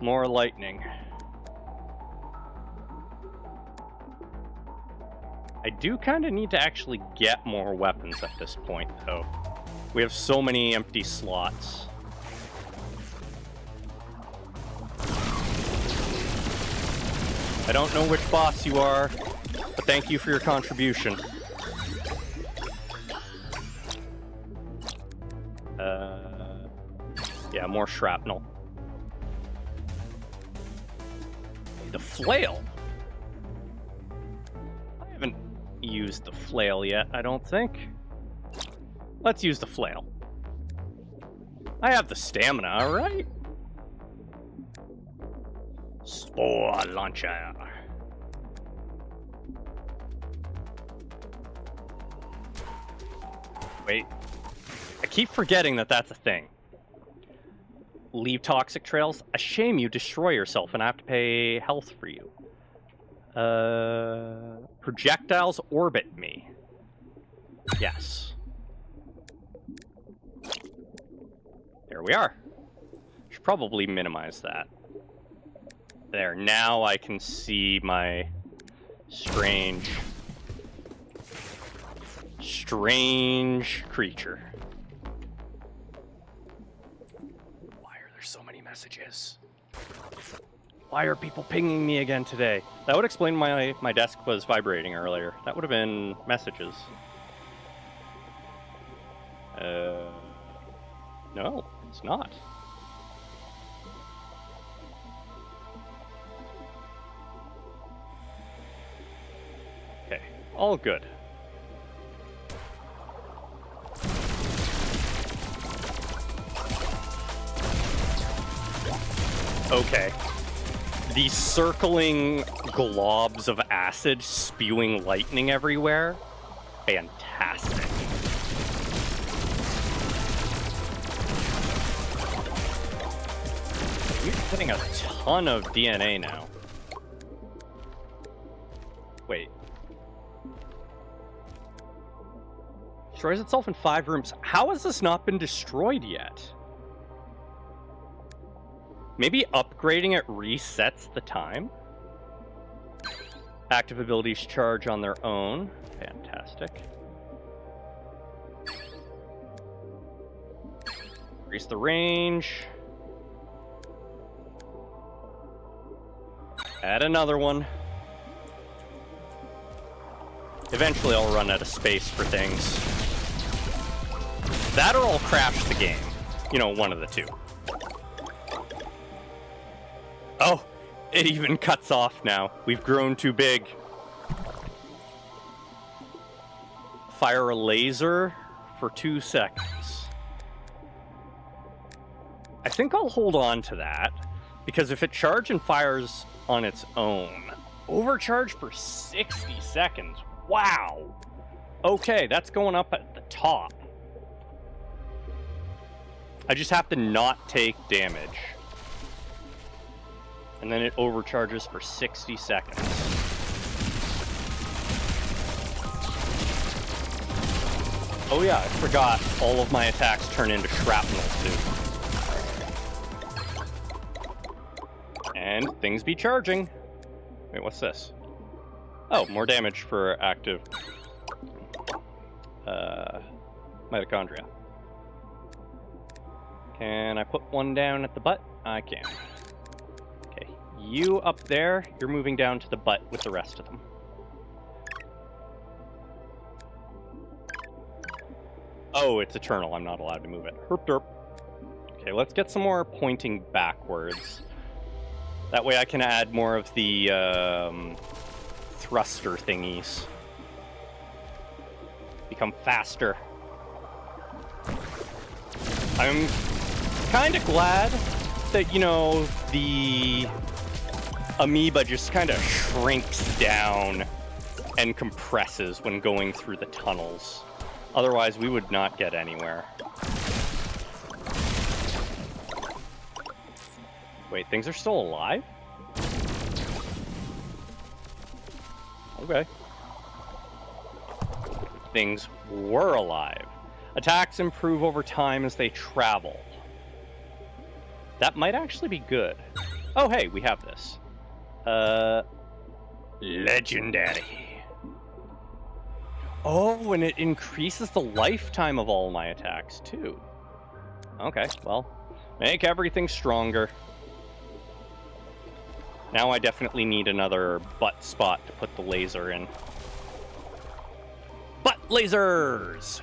More lightning. I do kind of need to actually get more weapons at this point, though. We have so many empty slots. I don't know which boss you are, but thank you for your contribution. Yeah, more shrapnel. The flail. I haven't used the flail yet, I don't think. Let's use the flail. I have the stamina, alright? Spore launcher. Wait. I keep forgetting that that's a thing. Leave toxic trails. A shame you destroy yourself and I have to pay health for you. Projectiles orbit me. Yes. There we are. Should probably minimize that. There, now I can see my strange creature. Why are there so many messages? Why are people pinging me again today? That would explain why my desk was vibrating earlier. That would have been messages. No, it's not. Okay, all good. Okay. These circling globs of acid spewing lightning everywhere. Fantastic. We're getting a ton of DNA now. Wait. Destroys itself in 5 rooms. How has this not been destroyed yet? Maybe upgrading it resets the time? Active abilities charge on their own. Fantastic. Increase the range. Add another one. Eventually I'll run out of space for things. That or I'll crash the game. You know, one of the two. Oh, it even cuts off now. We've grown too big. Fire a laser for 2 seconds. I think I'll hold on to that, because if it charges and fires on its own, overcharge for 60 seconds. Wow. Okay, that's going up at the top. I just have to not take damage. And then it overcharges for 60 seconds. Oh yeah, I forgot. All of my attacks turn into shrapnel too. And things be charging. Wait, what's this? Oh, more damage for active mitochondria. Can I put one down at the butt? I can. Okay, you up there, you're moving down to the butt with the rest of them. Oh, it's eternal. I'm not allowed to move it. Herp derp. Okay, let's get some more pointing backwards. That way I can add more of the thruster thingies. Become faster. I'm kind of glad that, you know, the amoeba just kind of shrinks down and compresses when going through the tunnels. Otherwise, we would not get anywhere. Wait, things are still alive? Okay. Things were alive. Attacks improve over time as they travel. That might actually be good. Oh, hey, we have this. Legendary. Oh, and it increases the lifetime of all my attacks, too. Okay, well, make everything stronger. Now I definitely need another butt spot to put the laser in. Butt lasers!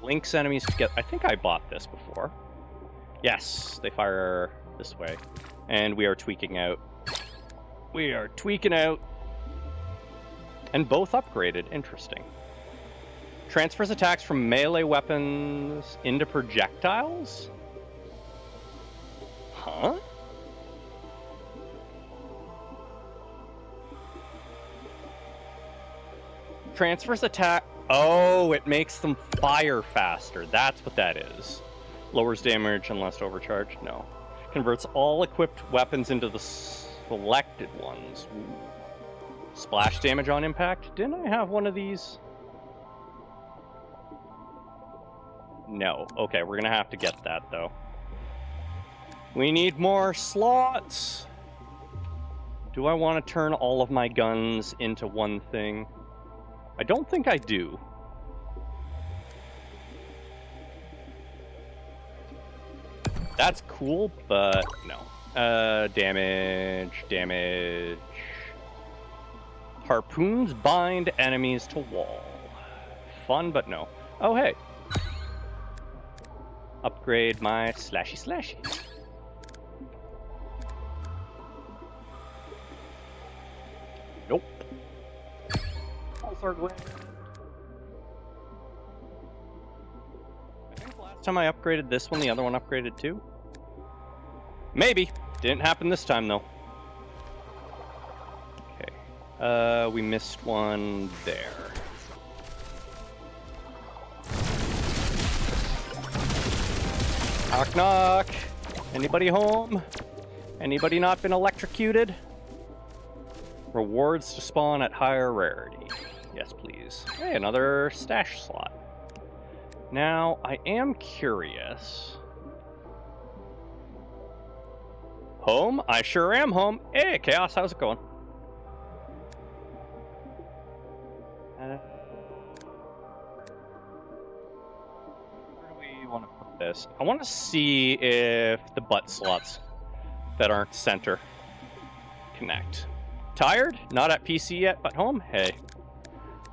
Links enemies to get... I think I bought this before. Yes, they fire this way. And we are tweaking out. We are tweaking out. And both upgraded. Interesting. Transfers attacks from melee weapons into projectiles? Huh? Transfers attack... Oh, it makes them fire faster. That's what that is. Lowers damage unless overcharged? No. Converts all equipped weapons into the selected ones. Ooh. Splash damage on impact? Didn't I have one of these? No. Okay, we're gonna have to get that, though. We need more slots! Do I want to turn all of my guns into one thing? I don't think I do. That's cool, but no. Damage. Harpoons bind enemies to wall. Fun, but no. Oh, hey. Upgrade my slashy. Nope. I think the last time I upgraded this one, the other one upgraded too. Maybe. Didn't happen this time, though. Okay. We missed one there. Knock, knock. Anybody home? Anybody not been electrocuted? Rewards to spawn at higher rarity. Yes, please. Hey, another stash slot. Now, I am curious. Home? I sure am home. Hey, Chaos, how's it going? Where do we want to put this? I want to see if the butt slots that aren't center connect. Tired? Not at PC yet, but home? Hey.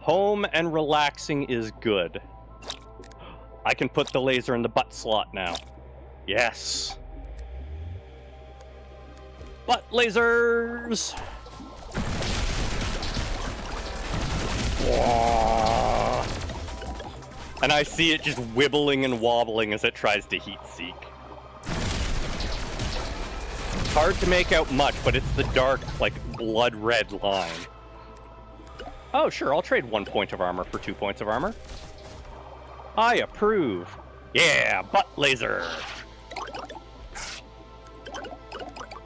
Home and relaxing is good. I can put the laser in the butt slot now. Yes. Butt lasers! Whoa. And I see it just wibbling and wobbling as it tries to heat seek. It's hard to make out much, but it's the dark, like, blood red line. Oh, sure, I'll trade 1 point of armor for 2 points of armor. I approve. Yeah, butt laser!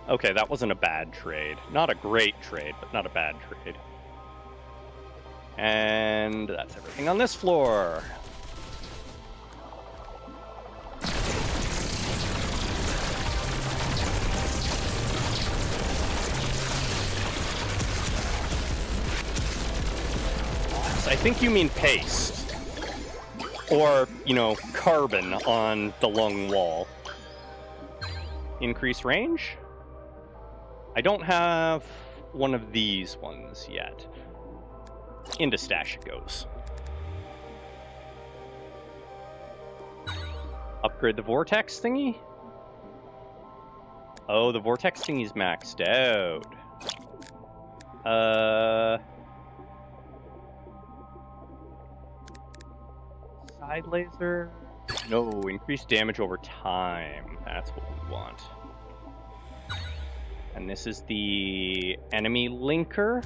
Okay, that wasn't a bad trade. Not a great trade, but not a bad trade. And that's everything on this floor. I think you mean paste. Or, you know, carbon on the lung wall. Increase range? I don't have one of these ones yet. Into stash it goes. Upgrade the vortex thingy? Oh, the vortex thingy's maxed out. Side laser? No, increased damage over time. That's what we want. And this is the enemy linker.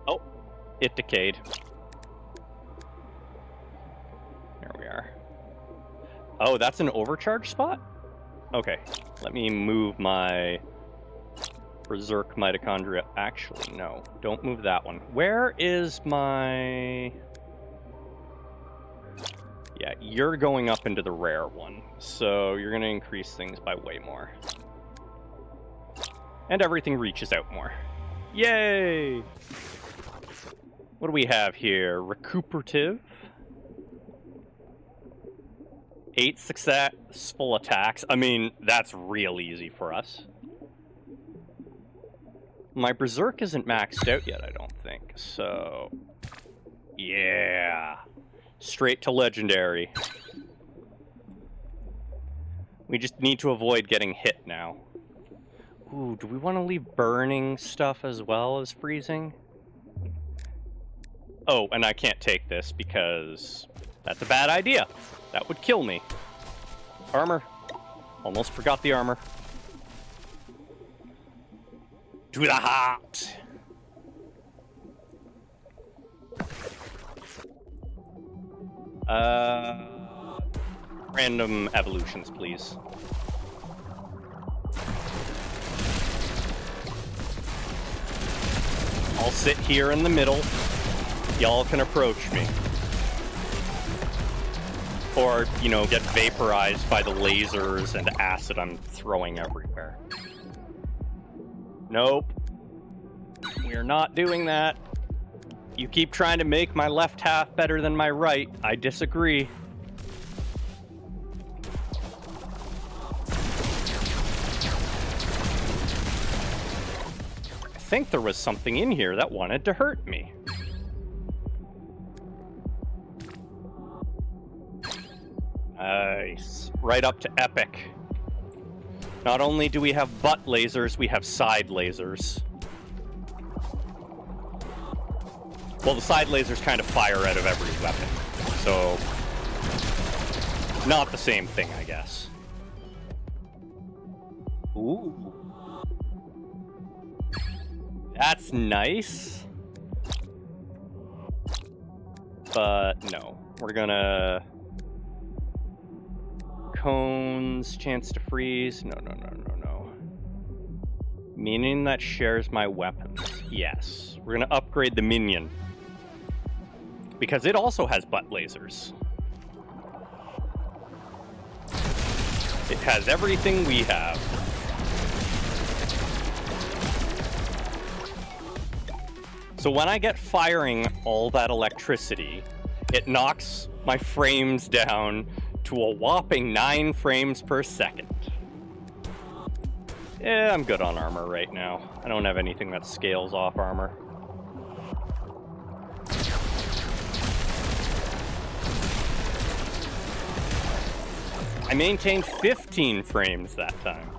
Oh, it decayed. There we are. Oh, that's an overcharge spot? Okay, let me move my Berserk mitochondria. Actually, no, don't move that one. Where is my... Yeah, you're going up into the rare one, so you're going to increase things by way more. And everything reaches out more. Yay! What do we have here? Recuperative. 8 successful attacks. I mean, that's real easy for us. My Berserk isn't maxed out yet, I don't think, so... Yeah... Straight to legendary. We just need to avoid getting hit now. Ooh, do we want to leave burning stuff as well as freezing? Oh, and I can't take this because that's a bad idea. That would kill me. Armor. Almost forgot the armor. To the heart. Random evolutions, please. I'll sit here in the middle. Y'all can approach me. Or, you know, get vaporized by the lasers and acid I'm throwing everywhere. Nope. We're not doing that. You keep trying to make my left half better than my right. I disagree. I think there was something in here that wanted to hurt me. Nice. Right up to epic. Not only do we have butt lasers, we have side lasers. Well, the side lasers kind of fire out of every weapon, so not the same thing, I guess. Ooh. That's nice. But no, we're gonna... Cones, chance to freeze. No. Minion that shares my weapons. Yes. We're gonna upgrade the minion. Because it also has butt lasers. It has everything we have. So when I get firing all that electricity, it knocks my frames down to a whopping 9 frames per second. Yeah, I'm good on armor right now. I don't have anything that scales off armor. I maintained 15 frames that time.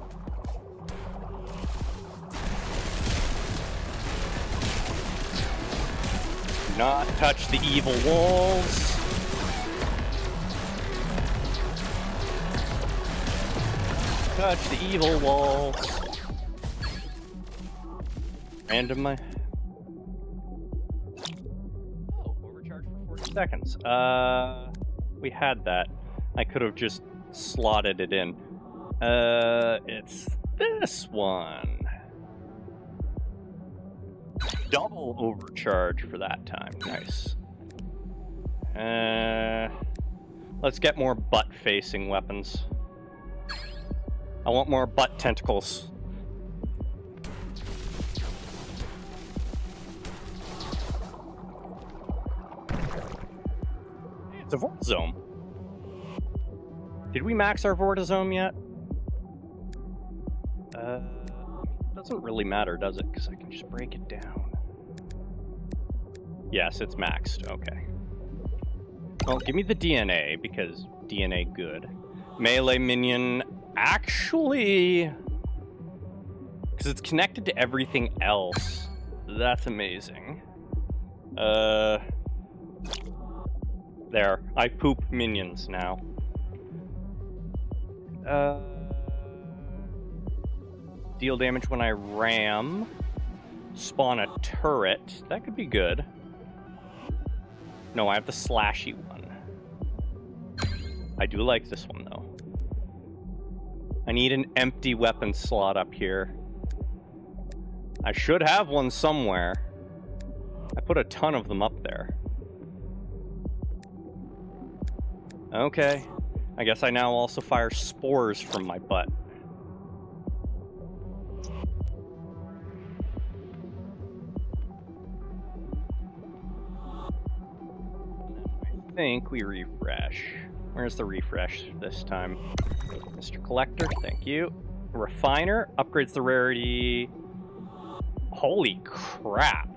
Do not touch the evil walls. Touch the evil walls. Random my... Oh, overcharge for 40 seconds. We had that. I could have just slotted it in. It's this one. Double overcharge for that time. Nice. Let's get more butt-facing weapons. I want more butt tentacles. It's a Vortizome. Did we max our Vortizome yet? Doesn't really matter, does it? Because I can just break it down. Yes, it's maxed. Okay. Well, give me the DNA, because DNA good. Melee minion, actually... Because it's connected to everything else. That's amazing. There. I poop minions now. Deal damage when I ram. Spawn a turret. That could be good. No, I have the slashy one. I do like this one, though. I need an empty weapon slot up here. I should have one somewhere. I put a ton of them up there. Okay. I guess I now also fire spores from my butt. I think we refresh. Where's the refresh this time? Mr. Collector, thank you. Refiner upgrades the rarity. Holy crap.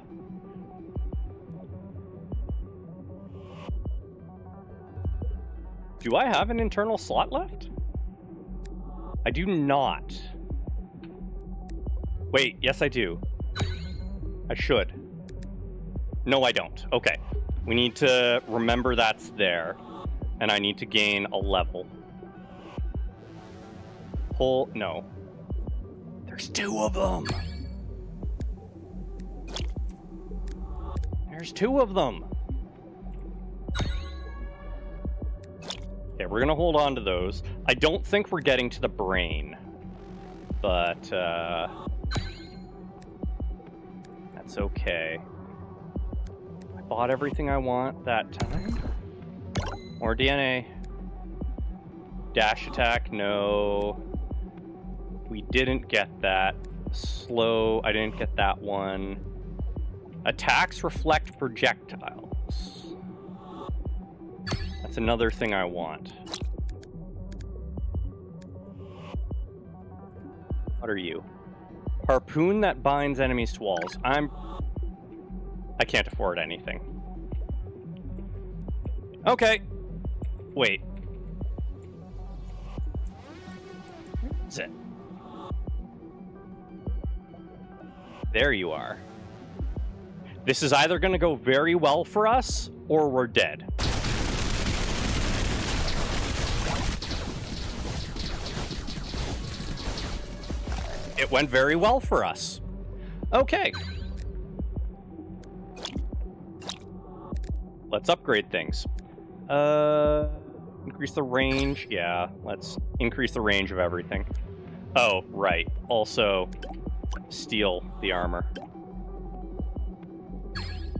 Do I have an internal slot left? I do not. Wait, yes I do. I should. No, I don't. Okay. We need to remember that's there. And I need to gain a level. No. There's 2 of them! There's 2 of them! Okay, we're gonna hold on to those. I don't think we're getting to the brain. But, that's okay. I bought everything I want that time. More DNA. Dash attack, no. We didn't get that. Slow, I didn't get that one. Attacks reflect projectiles. That's another thing I want. What are you? Harpoon that binds enemies to walls. I can't afford anything. Okay. Wait. That's it. There you are. This is either going to go very well for us, or we're dead. It went very well for us. Okay. Let's upgrade things. Increase the range. Yeah, let's increase the range of everything. Oh, right. Also, steal the armor.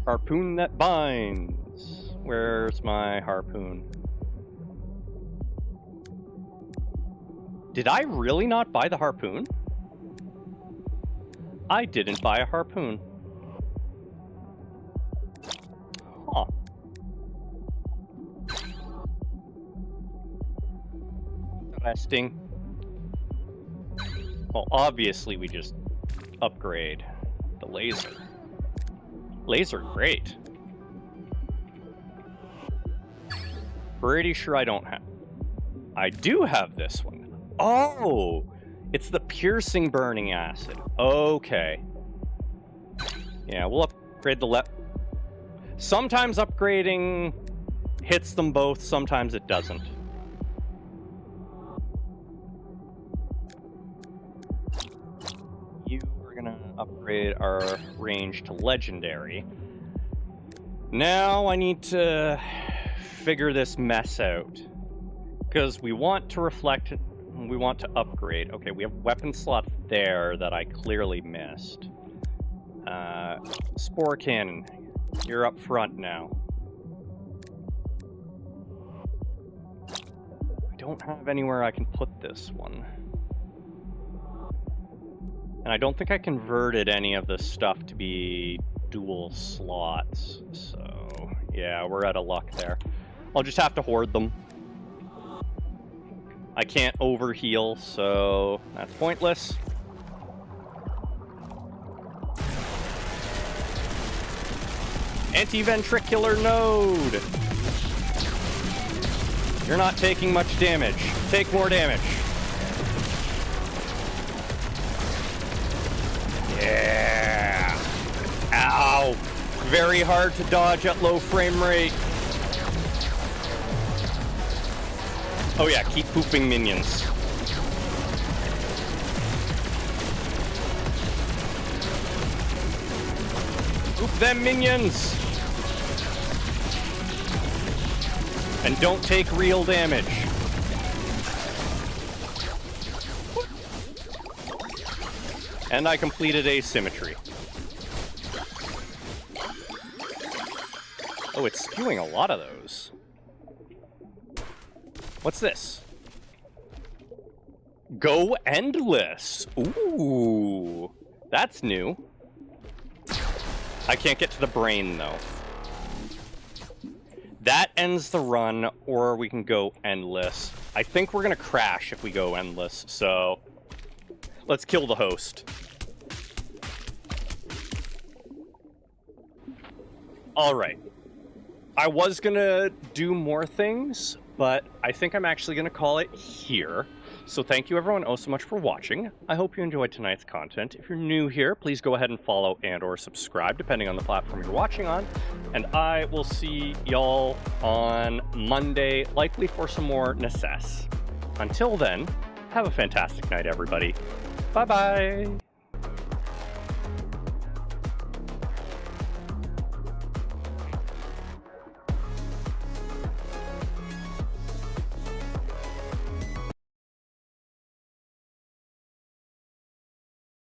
Harpoon that binds. Where's my harpoon? Did I really not buy the harpoon? I didn't buy a harpoon. Huh. Interesting. Well, obviously we just upgrade the laser. Laser, great. Pretty sure I don't have... I do have this one. Oh! It's the piercing burning acid. Okay. Yeah, we'll upgrade the Sometimes upgrading hits them both, sometimes it doesn't. You are gonna upgrade our range to legendary. Now I need to figure this mess out. Because we want to reflect... We want to upgrade. Okay, we have weapon slots there that I clearly missed. Spore cannon. You're up front now. I don't have anywhere I can put this one. And I don't think I converted any of this stuff to be dual slots. So, yeah, we're out of luck there. I'll just have to hoard them. I can't overheal, so that's pointless. Anti-ventricular node! You're not taking much damage. Take more damage. Yeah! Ow! Very hard to dodge at low frame rate. Oh yeah, keep pooping minions. Poop them minions! And don't take real damage. And I completed asymmetry. Oh, it's spewing a lot of those. What's this? Go endless. Ooh, that's new. I can't get to the brain, though. That ends the run, or we can go endless. I think we're gonna crash if we go endless, so let's kill the host. All right. I was gonna do more things, but I think I'm actually going to call it here. So thank you everyone oh so much for watching. I hope you enjoyed tonight's content. If you're new here, please go ahead and follow and or subscribe depending on the platform you're watching on. And I will see y'all on Monday, likely for some more Necess. Until then, have a fantastic night everybody. Bye bye!